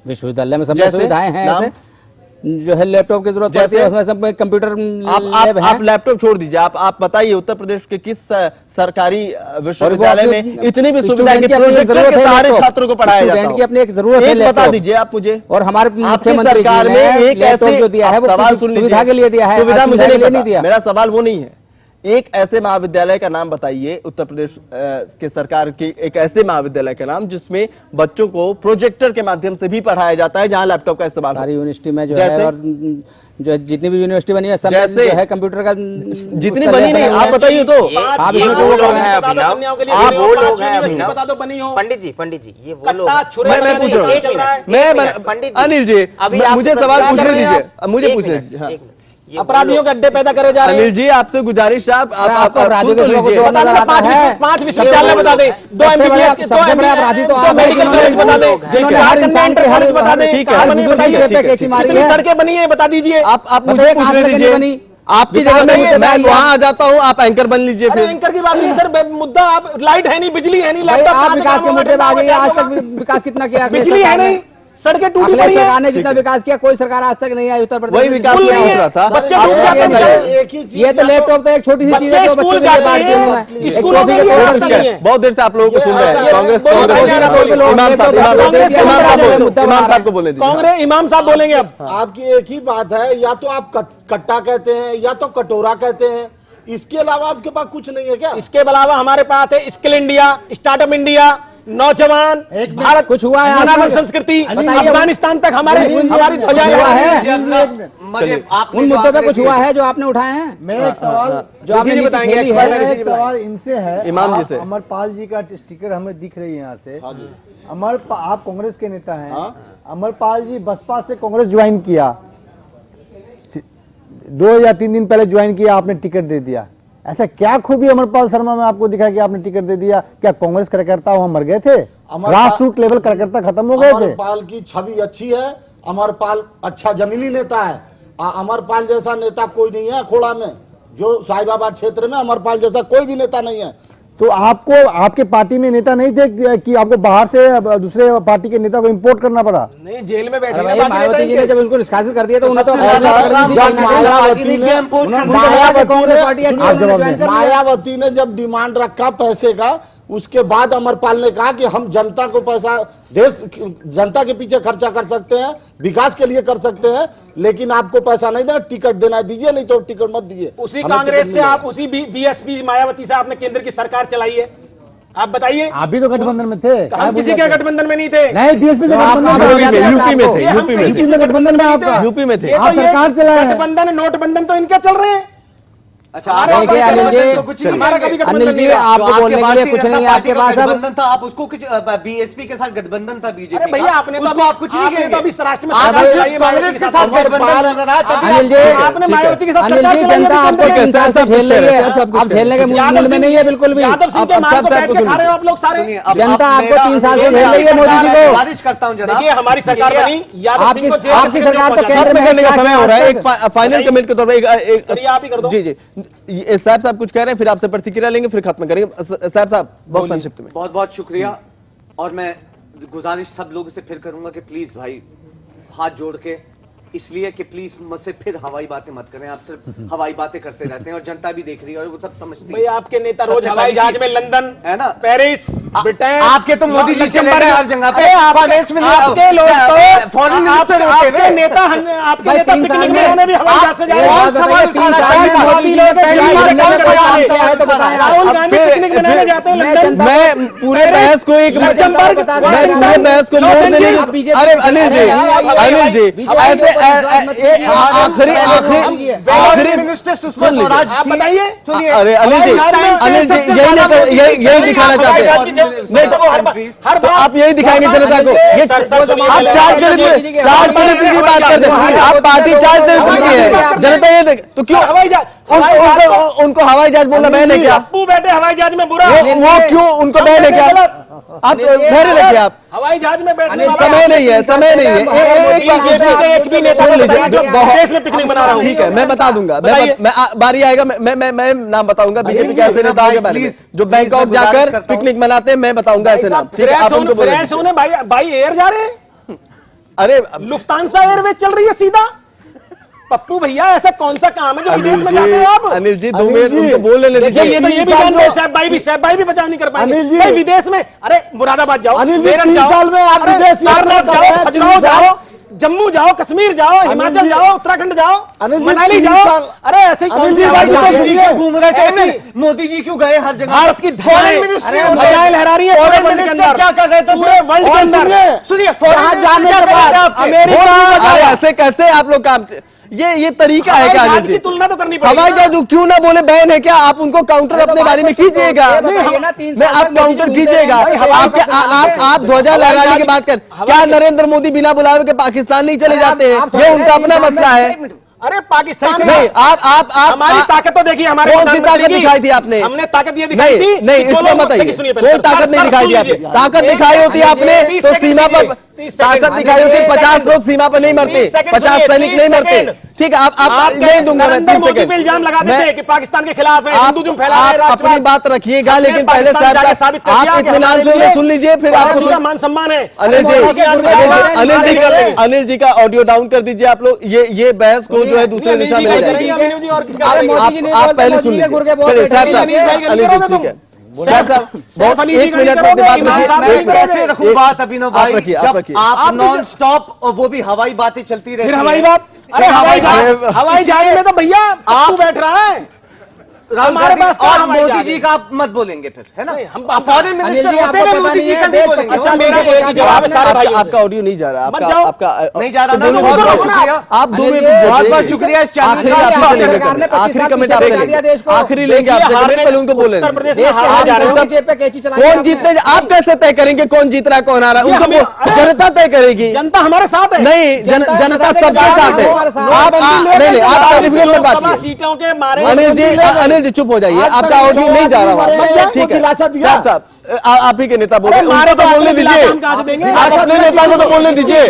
विश्वविद्यालय में सब जैसे? सुविधाएं हैं, नाम? ऐसे जो है लैपटॉप की जरूरत पड़ती है, उसमें सब कंप्यूटर लैब है। आप लैपटॉप छोड़ दीजिए, आप बताइए उत्तर प्रदेश के किस सरकारी विश्वविद्यालय में इतनी भी सुविधा है कि प्रोजेक्टर के सहारे छात्रों को पढ़ाया जाता स्टूडेंट की हो? अपनी एक जरूरत है एक बता लैपटॉप। दीजिए आप मुझे। और हमारे आपकी मुख्यमंत्री सरकार जी में ने एक लैपटॉप ऐसे जो दिया है वो सवाल सुन लीजिए, सुविधा के लिए दिया है, सुविधा मुझे असुविधा नहीं के लिए पता। नहीं दिया। मेरा सवाल वो नहीं है। एक ऐसे महाविद्यालय का नाम बताइए उत्तर प्रदेश के सरकार की, एक ऐसे महाविद्यालय का नाम जिसमें बच्चों को प्रोजेक्टर के माध्यम से भी पढ़ाया जाता है, जहां लैपटॉप का इस्तेमाल सारी यूनिवर्सिटी में जो जैसे? है, और जो जितनी भी यूनिवर्सिटी बनी है सब में जैसे? जो है कंप्यूटर का जितनी उसका बनी लैब नहीं, बना आप हुआ है। बताइए तो। आप ये इसमें वो जो लोग कर रहे हैं हैं, अभिनव, कन्याओं के लिए आप बनी हो, वो 5 लोग हैं यूनिवर्सिटी अभिनव। बता दो बनी हो। पंडित जी ये वो लोग कट्टा हैं। छुरे मैं बनाने पूछ रहा हूँ। एक मिनट, मैं पंडित अनिल जी, अभी मुझे आपसे सवाल प्रश्न पूछने कर रहे हैं दीजिए, आप। मुझे एक पूछने मिनट, दीजिए। हाँ। एक मिनट। ये वो अपराधियों लोग- के अड्डे पैदा करे जा रहे हैं। अनिल जी, आपसे गुजारिश है, आप आपको अपराधियों के खुद तो लोगों को लीजिए। जो बता नजर दें, आता है। 5 विश्वविद्यालय बता दें, 2 सबसे बड़ा- MBBS के, 2 सबसे बड़ा अपराधी तो आप मेडिकल हैं, कॉलेज बता दें, जिन्होंने चार हर कन्या इंसान इंटर के कॉलेज बता दें, ठीक है, कहाँ बनी है बुजुर्ग बताइए, की पे कैची मारी कितनी है। सड़कें बनी है बता दीजिए। आप मुझे बताइए, पूछने कहाँ से दीजिए, बनी? आपकी विकास जगह नहीं मैं होता है, वहां आ जाता हूँ, आप एंकर बन लीजिए अरे फिर। एंकर की बात नहीं सर, मुद्दा आप, लाइट है नहीं, बिजली है नहीं, भाई, लैपटॉप आप कहाँ से विकास काम के होगा, मुद्दे पे आ ठंडा जाइए। होगा, आज क्या तक होगा? विकास कितना किया अखिलेश बिजली है सरकार ने? नहीं, सड़कें टूटी अखिलेश पड़ी सरकार है, ने जितना विकास किया कोई सरकार आज तक नहीं आई उत्तर प्रदेश वही में। विकास स्कूल नहीं नहीं हो रहा है, था। बच्चे आप डूब ये जाते नहीं हैं बताइए। बेचारे। एक ही चीज ये तो लैपटॉप तो एक छोटी सी चीज है बच्चे जो स्कूल बच्चे जाते बांट दिए हैं, उन्होंने। स्कूलों में एक ये कॉपी रास्ता का नहीं है। बहुत देर से आप लोगों को सुन रहे हैं। कांग्रेस बोलो, कांग्रेस बोलो, इमाम बोलो, साहब, कांग्रेस के इमाम साहब मुद्दा बोले, इमाम साहब को बोले दीजिए। कांग्रेस इमाम साहब बोलेंगे अब। आपकी एक ही बात है, या तो आप कट्टा कहते हैं या तो कटोरा कहते हैं, इसके अलावा आपके पास कुछ नहीं है क्या? इसके अलावा हमारे पास है स्किल इंडिया, स्टार्टअप इंडिया, नौजवान भारत, कुछ हुआ है आज सनातन तक? संस्कृति, बताइए, अफगानिस्तान तक हमारी ध्वजाएं हुआ लहराई है? मुझे आपने उन जो मुद्दों पे आंकड़े कुछ दिए- हुआ है जो आपने उठाए हैं? मेरा एक सवाल जो आपने नीति बताएंगे, खेली expert है? है। एक सवाल इनसे है, इमाम जी से। अमरपाल जी का स्टिकर हमें दिख रही है यहाँ से। आप कांग्रेस के नेता हैं। अमरपाल जी बसपा से कांग्रेस ज्वाइन किया, 2 या 3 दिन पहले ज्वाइन किया, आपने टिकट दे दिया। ऐसा क्या खूबी अमरपाल शर्मा में आपको दिखा कि आपने टिकट दे दिया? क्या कांग्रेस कार्यकर्ता वहां मर गए थे? ग्रास रूट लेवल कार्यकर्ता खत्म हो गए थे? अमरपाल की छवि अच्छी है, अमरपाल अच्छा जमीनी नेता है। अमरपाल जैसा नेता कोई नहीं है अखोड़ा में, जो साहिबाबाद क्षेत्र में अमरपाल जैसा कोई भी नेता नहीं है। तो आपको आपके पार्टी में नेता नहीं थे कि आपको बाहर से दूसरे पार्टी के नेता को इंपोर्ट करना पड़ा? नहीं, जेल में बैठे अरे हैं भाई, बाकी नेता मायावती जी ने इनके। जब उनको निष्कासित कर दिया तो उन्हें तो ऐसा जब मायावती ने मायावती ने जब डिमांड रखा पैसे का, उसके बाद अमरपाल ने कहा कि हम जनता को पैसा, देश जनता के पीछे खर्चा कर सकते हैं, विकास के लिए कर सकते हैं, लेकिन आपको पैसा नहीं देना, टिकट देना दीजिए, नहीं तो टिकट मत दीजिए। उसी हमें कांग्रेस टिकट से मिलेगा। आप, उसी बीएसपी मायावती से आपने केंद्र की सरकार चलाई है, आप बताइए। आप भी तो गठबंधन में थे। हम किसी के गठबंधन में नहीं थे। नहीं, बीएसपी से आप- गठबंधन आप- में यूपी में यूपी में थे, ये हम यूपी में कहीं थे, किसी गठबंधन में नहीं थे। यूपी में थे। ये तो आप ये सरकार चलाए हैं। गठबंधन, नोटबंधन तो इनके चल रहे हैं। अच्छा, हमारे आप देखिए, अनिल जी, तो कुछ नहीं हमारा करेंगे। कभी गठबंधन अनिल जी, नहीं रहा। आपको जो आपके बोलने के लिए भारतीय कुछ जनता नहीं है पार्टी आपके का पास अब। गठबंधन था, आप उसको कुछ बीएसपी के साथ गठबंधन था बीजेपी अरे भैया, का, आपने तो उसको अभी- आप कुछ नहीं आपने तो कहेंगे। अभी राष्ट्र में आप सरकार सिर्फ चलाई है कांग्रेस मायावती के के साथ साथ। गठबंधन नजर आया, तभी अनिल जी, आप- आपने मायावती के साथ अनिल सरकार जी, चलाई है, जनता अभी आपको केंद्र 3 में। साल से झेल रही है, आप झेलने के यादव मूड में नहीं है बिल्कुल भी। यादव सिंह के अब मार सब को बैठ को के सुनिए। खा रहे हो आप लोग सारे। सुनिए, अब जनता आपको मेरा 3 साल से अनुरोध झेल रही है मोदी जी को। गुजारिश करता हूं जनाब। देखिए, हमारी सरकार ये- बनी, यादव सिंह को जेल आपकी से सरकार तो पहुंचा केंद्र दिया। में करने का क्या समय हो रहा है, किया एक फाइनल कमेंट के तौर पर एक चलिए, आप ही कर दो। जी जी, ये साहब कुछ कह रहे हैं, फिर आपसे प्रतिक्रिया लेंगे, फिर खत्म करेंगे। साहब बहुत संक्षिप्त में। बहुत बहुत शुक्रिया, और मैं गुजारिश सब लोगों से फिर करूंगा कि प्लीज भाई, हाथ जोड़ के इसलिए कि प्लीज मुझसे फिर हवाई बातें मत करें। आप सिर्फ हवाई बातें करते रहते हैं और जनता भी देख रही है और वो सब समझती भाई है। आपके नेता रोज सबसे हवाई पहली जहाज चीज- में लंदन है ना? पेरिस ब्रिटेन आपके तो मोदी जी चले गए हर जगह पे। अरे फाइनेंस में आपके लोग फॉरेन मिनिस्टर होते आपके हुए नेता आपके भाई नेता 3 साल पिकनिक में मनाने भी हवाई जहाज से जा रहे हैं। बहुत सवाल उठा रहा है। मोदी जी ने पहली बार है तो बताएं आप। राहुल गांधी फिर- पिकनिक मनाने जाते हैं मैं लंदन। जनता मैं पूरे बहस को एक लग्जमबर्ग, बता मैं दें। पूरे बहस को मोड़ देने आप की बीजेपी अरे अनिल जी अरे अनिल जी ऐसे आखिरी मिनिस्टर सुषमा स्वराज आप थी। बताइए। सुनिए, अरे अनिल जी हवाई जहाज में यही सबसे यही दिखाना चाहते हैं नहीं तो वो हर तो आप यही दिखाएंगे जनता को ये आप चार चरित्र की बात करते हैं आप पार्टी चार चरित्र की है जनता ये देख तो क्यों हवाई जहाज उनको हवाई जहाज बोलना बैन है क्या पप्पू बैठे हवाई जहाज में बुरा वो क्यों उनको बैन है क्या आप ठहरे रखिए आप हवाई जहाज में बैठने वाला समय नहीं है समय नहीं है बीजेपी के एक भी नेता को सुन लीजिए, बताइए जो बहुत- देश में पिकनिक मना रहा हूँ। ठीक है मैं बता दूंगा बताइए। बारी आएगा मैं नाम बताऊंगा बीजेपी के ऐसे नेताओं के बारे में प्लीज, जो बैंकॉक प्लीज, मैं गुजारिश जाकर करता हूं। पिकनिक मनाते हैं मैं बताऊंगा ऐसे नाम ठीक है आप उनको बोलेंगे फ्रेंच होने भाई एयर जा रहे हैं अरे लुफ्तांसा एयरवेज चल रही है सीधा। पप्पू भैया ऐसा कौन सा काम है जो विदेश में जाते हैं आप? अनिल जी 2 अनिल मिनट जी, उनको बोलने देखिए ये तो ये भी साल जानते हैं में- साहब भाई भी बचाव नहीं कर पाएंगे। अनिल जी। भाई विदेश में अरे मुरादाबाद जाओ अनिल जी, मेरठ 3 जाओ, साल में आप अरे विदेश यात्रा सारनाथ कर जाओ, रहे हैं, खजुराहो 3 साल। जाओ, जम्मू जाओ, कश्मीर जाओ, हिमाचल जी, जाओ, उत्तराखंड जाओ, अनिल जी, मनाली 3 जाओ। साल। अरे ऐसे ही अनिल कौन जी, सी भाई हवाई तो जहाज सुनिए, है? घूम रहे थे ऐसे ऐसे। मोदी जी क्यों गए हर जगह? भारत की फॉरेन ध्वजाएं मिनिस्ट्री ध्वजाएं लहरा रही है पूरे फॉरेन वर्ल्ड के मिनिस्टर अंदर। क्या कर रहे थे? पूरे वर्ल्ड के और अंदर सुनिए यहाँ फॉरेन जाने मिनिस्टर के क्या कर रहे थे बाद आपके? अमेरिका अरे ऐसे कैसे आप लोग काम ये तरीका है क्या हवाई अनिल जहाज जी की तुलना तो करनी पड़ेगी हवाई ना। जहाज क्यों ना बोले बैन है क्या आप उनको काउंटर अपने बारे में कीजिएगा ये बताइए ना, 3 मैं साल आप तक काउंटर मोदी जी कीजिएगा घूमते रहे। आप ध्वजा लहराने की बात कर क्या नरेंद्र मोदी बिना बुलावे के पाकिस्तान नहीं चले जाते हैं ये उनका अपना मसला है अरे पाकिस्तान नहीं आप हमारी ताकत तो देखिए हमारे कौन सी प्रधानमंत्री ताकत की। दिखाई थी आपने हमने ताकत ये दिखाई नहीं थी नहीं कि जो इसमें लोग- मत आइए देखिए, सुनिए पहले, कोई सर, ताकत नहीं सर, दिखाई दी सुन आपने लीजिए। ताकत एक- दिखाई होती आपने 30 तो सेकंड सीमा पर दीजिए, 30 सेकंड। ताकत दिखाई होती 30 50 सेकंड। लोग सीमा पर नहीं मरते 30 सेकंड 50 सुनिए, सैनिक 30 नहीं मरते सेकंड। ठीक है आप आप नहीं दूंगा मैं नरेंद्र 30 मोदी पे सेकंड इल्जाम लगा मैं- देते कि पाकिस्तान के खिलाफ है आप हिंदू फैला रहे हैं आप अपनी राष्ट्रवाद। बात रखिएगा हमने लेकिन पहले पाकिस्तान जाके साबित कर आप दिया कि इत्मीनान हमारे से उन्हें लिए सुन लीजिए फिर और आपको उसका मान सम्मान है। अनिल जी अनिल जी का ऑडियो डाउन कर दीजिए आप लोग ये बहस को जो है दूसरे दिशा में ले जाएगी और किसका अरे मोदी जी नहीं आप बोलते, पहले मोदी सुन जी के गुर्गे लीजिए बहुत चलिए बैठे साहब हैं। साहब अनिल जी ठीक है साहब साहब सैफ अली जी एक का मिनट नहीं अपनी बात करोगे, इमाम साहब रखिए नहीं एक मिनट। करोगे। कैसे रखूं बात अभिनव भाई आप रखिए, आप जब रखिए। आप आप नॉन स्टॉप और वो भी हवाई बातें चलती रहती फिर हैं। हवाई बात अरे हवाई जहाज में तो भैया आप- आप बैठ रहा है राहुल हमारे गांधी पास कहाँ और हवाई मोदी जहाज जी है? का आप मत बोलेंगे फिर है ना नहीं, हम- आप फॉरेन अनिल मिनिस्टर जी, होते आपको हुए पता मोदी नहीं जी है, का नहीं देश बोलेंगे अच्छा, पच्चीस मेरा मिनट एक ही जवाब है सारे भाइयों। आपका ऑडियो नहीं जा रहा मत आपका जाओ। आपका नहीं जा रहा ना, दो तो मिनट बहुत बहुत बहुत शुक्रिया। आप 2 अनिल मिनट जी, बहुत बहुत शुक्रिया इस चैनल आखिरी का। आपसे आपकी लेंगे सरकार ने कमेंट। 25 आखिरी साल कमेंट पीछे आपसे दिखा दिया देश को। आखिरी लेंगे आपसे हारने- कमेंट पहले उनको बोले उत्तर प्रदेश में देश के हारने जा रहे हाथ हो। जेब पे कैची चलाई कौन आपने। जीतने आप कैसे तय करेंगे कौन जीत रहा है कौन आ रहा है ये उनको हमें- जनता तय करेगी जनता हमारे साथ है नहीं जनता जनता बताते सबके कि साथ है हमारे साथ आप नहीं नहीं आप सर्टिफिकेट पर बात लोकसभा कीजिए सीटों के मारे अनिल जी चुप हो जाइए आज आपका तक ऑडियो 100 नहीं जा रहा आदमी वहाँ मरे पर। हैं, ठीक वो है दिलासा दिया। साहब साहब आप ही के नेता बोल रहे अरे हैं मारे उनको तो तो बोलने आपने दीजिए हम कहाँ से देंगे? आप अपने नेता को तो बोलने दीजिए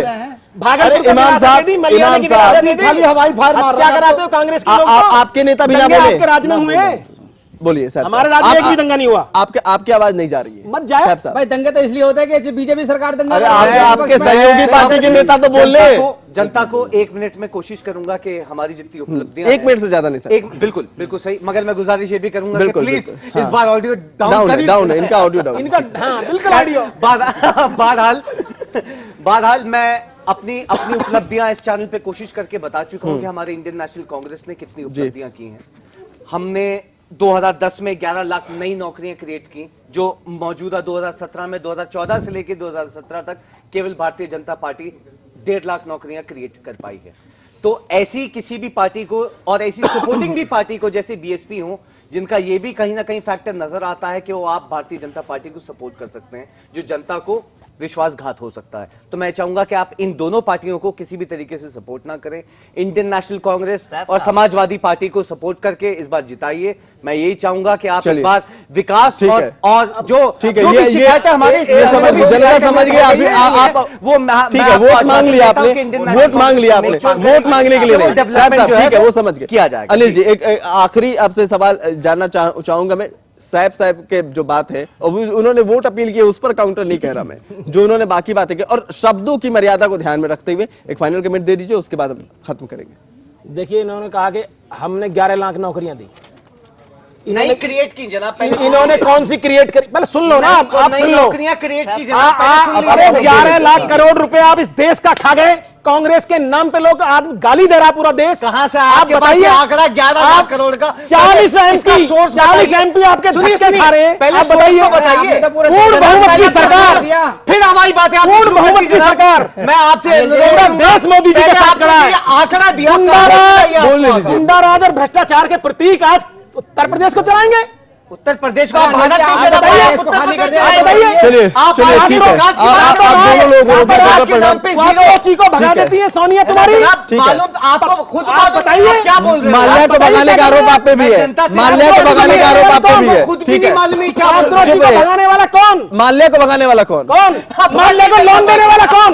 भागलपुर का इमाम दिलासा साहब, दे दी, मलियाना की इमाम साहब, दिलासा दे दी। खाली हवाई फायर मार हत्या रहा है कराते हो कांग्रेस के लोग को। आपके नेता भी ना दंगे बोले आपके राज्य में हुए हैं। बोलिए सर हमारे राज्य में एक भी दंगा नहीं हुआ। आपकी आवाज नहीं जा रही है मत जाए। साहब भाई दंगे तो इसलिए होते हैं कि बीजेपी सरकार दंगा अरे कर रही है, आपके विपक्ष में सहयोगी है, पार्टी के नेता तो बोल रहे हैं जनता को 1 मिनट में कोशिश करूंगा कि हमारी जितनी उपलब्धियां 1 मिनट से ज्यादा नहीं सर एक बिल्कुल बिल्कुल सही मगर मैं गुजारिश ये भी करूंगा कि बिल्कुल, प्लीज बिल्कुल, इस हाँ। बार ऑडियो डाउन है इनका ऑडियो डाउन इनका हाँ बिल्कुल ऑडियो बहरहाल मैं अपनी उपलब्धियां इस चैनल पे कोशिश करके बता चुका हूं कि हमारे इंडियन नेशनल कांग्रेस ने कितनी उपलब्धियां की हैं। हमने 2010 में 11 लाख नई नौकरियां क्रिएट की जो मौजूदा 2017 में 2014 से लेकर 2017 तक केवल भारतीय जनता पार्टी 1.5 लाख नौकरियां क्रिएट कर पाई है। तो ऐसी किसी भी पार्टी को और ऐसी सपोर्टिंग भी पार्टी को जैसे बीएसपी हो जिनका ये भी कहीं ना कहीं फैक्टर नजर आता है कि वो आप भारतीय जनता पार्टी को सपोर्ट कर सकते हैं जो जनता को विश्वासघात हो सकता है। तो मैं चाहूंगा कि आप इन दोनों पार्टियों को किसी भी तरीके से सपोर्ट ना करें। इंडियन नेशनल कांग्रेस और समाजवादी पार्टी को सपोर्ट करके इस बार जिताइए। मैं यही चाहूंगा कि आप इस बार विकास ठीक है। और जो ठीक है जो भी ये शिकायतें हमारे समझ गए जनता समझ गए आप वो ठीक है वोट मांग लिया आपने वोट मांग लिया आपने वोट मांगने के लिए नहीं साहब साहब ठीक है वो समझ गए किया जाएगा। अनिल जी एक आखिरी आपसे सवाल जानना चाहूंगा मैं साहब के जो बात है और उन्होंने वोट अपील की है, उस पर काउंटर नहीं कह रहा मैं, जो उन्होंने बाकी बातें की और शब्दों की मर्यादा को ध्यान में रखते हुए एक फाइनल कमेंट दे दीजिए, उसके बाद हम खत्म करेंगे। देखिए, इन्होंने कहा कि हमने 11 लाख नौकरियां दी। नहीं क्रिएट की जनाब, पहले इन्होंने कौन सी क्रिएट करी? पहले सुन लो ना, आप सुन लो। नौकरियां क्रिएट की जनाब, पहले सुन अरे लीजिए। 11 लाख करोड़ रुपए आप इस देश का खा गए। कांग्रेस के नाम पे लोग आज गाली दे रहा पूरा देश। कहां से आप आपके पास बताइए? ये आंकड़ा 11 लाख करोड़ का? 40 इसका एमपी सोर्स 40 एमपी आपके सुनिए, धक्के खा रहे हैं। पहले आप सोर्स बताइए, तो बताइए। पूर्ण बहुमत की सरकार, फिर हमारी बात है, पूर्ण बहुमत की सरकार। मैं आपसे पूरा देश मोदी जी के साथ खड़ा है। आंकड़ा दिया, गुंडा राज और भ्रष्टाचार के प्रतीक आज उत्तर प्रदेश को चलाएंगे। उत्तर प्रदेश को आप भारत आप नहीं चला बताइए, पाए, इसको उत्तर खाली कर प्रदेश दिया, चलाएंगे। बताइए। चलिए आप चलिए आज ठीक है, विकास की आप बात दोनों लोग विकास के नाम पे जीरो। वालोची को भगा ठीक है। देती है सोनिया तुम्हारी। ठीक है। मालूम आपको खुद आप मालूम, बताइए। आप क्या बोल रहे हो? माल्या को भगाने का आरोप आप पे भी है, माल्या को भगाने का आरोप आप पे भी है, खुद भी ठीक नहीं है। मालूम है क्या बोल रहे आत्रोची चुप को है। भगाने वाला कौन? माल्या को भगाने वाला कौन? कौन? माल्या को लोन देने वाला कौन?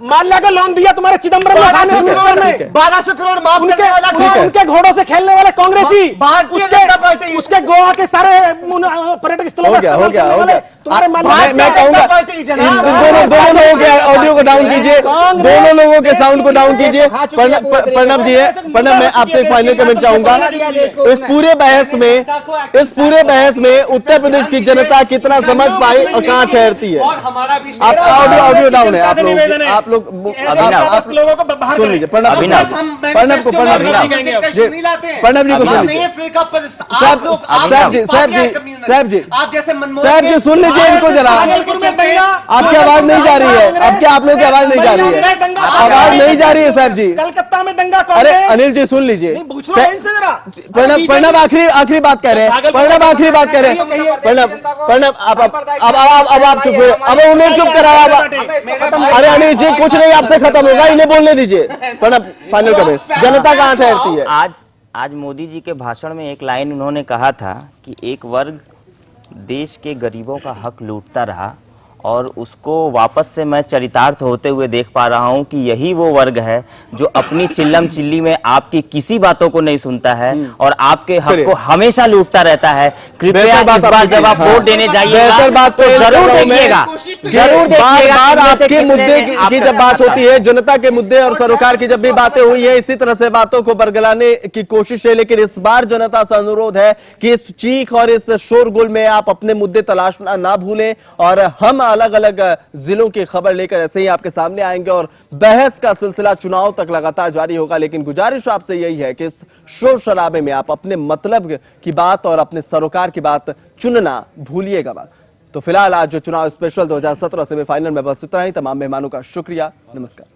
माल्या को लोन दिया तुम्हारे चिदम्बरम ने, फाइनेंस मिनिस्टर ने। 1200 करोड़ माफ करने वाला उनके कौन? उनके घोड़ों से खेलने वाले कांग्रेसी, भारतीय जनता पार्टी। उसके गोवा के सारे पर्यटक स्थलों हो में गया, इस्तेमाल हो गया, करने हो वाले गया। तुम्हारे माल्या। मैं कहूंगा पार्टी जनाब। इन दोनों लोगों के ऑडियो को डाउन कीजिए, दोनों लोगों के साउंड को डाउन कीजिए। प्रणब जी है, प्रणब मैं आपसे एक फाइनल कमेंट चाहूंगा। इस पूरे बहस में उत्तर प्रदेश की जनता कितना समझ पाई और कहां ठहरती है? और हमारा भी आप ऑडियो डाउन है, आप लोग लोगों को बाहर सुन लीजिए। प्रणब को प्रणब जी को सुन लीजिए। आप जैसे साहब जी सुन लीजिए इनको जरा, आपकी आवाज नहीं जा रही है, अब क्या आप लोगों की आवाज नहीं जा रही है? आवाज नहीं जा रही है साहब जी। कलकत्ता में दंगा कौन अरे है? अनिल जी सुन लीजिए, नहीं, पूछ लो इनसे जरा। प्रणब आखिरी बात कह रहे हैं, प्रणब आखिरी बात कह रहे हैं। प्रणब अब आप चुप हुए, अब उन्हें चुप कराया। अरे अनिल जी कुछ नहीं, आपसे खत्म होगा, इन्हें बोलने दीजिए। प्रणब फाइनल कमेंट, जनता कहां ठहरती है? आज मोदी जी के भाषण में एक लाइन उन्होंने कहा था कि एक वर्ग देश के गरीबों का हक लूटता रहा और उसको वापस से मैं चरितार्थ होते हुए देख पा रहा हूं कि यही वो वर्ग है जो अपनी चिल्लम चिल्ली में आपकी किसी बातों को नहीं सुनता है और आपके हक को हमेशा लूटता रहता है। कृपया इस बार जब आप वोट देने जाइएगा तो जरूर देखिएगा, जरूर देखिएगा। आपके मुद्दे की जब बात होती है, जनता के मुद्दे और सरोकार की जब भी बातें हुई है, इसी तरह से बातों को बरगलाने की कोशिश है, लेकिन इस बार जनता से अनुरोध है कि इस चीख और इस शोरगुल में आप अपने मुद्दे तलाशना ना भूलें और हम अलग अलग जिलों की खबर लेकर ऐसे ही आपके सामने आएंगे और बहस का सिलसिला चुनाव तक लगातार जारी होगा। लेकिन गुजारिश आपसे यही है कि इस शोर शराबे में आप अपने मतलब की बात और अपने सरोकार की बात चुनना भूलिएगा बात। तो फिलहाल आज जो चुनाव स्पेशल 2017 सेमीफाइनल में बस इतना ही। तमाम मेहमानों का शुक्रिया, नमस्कार।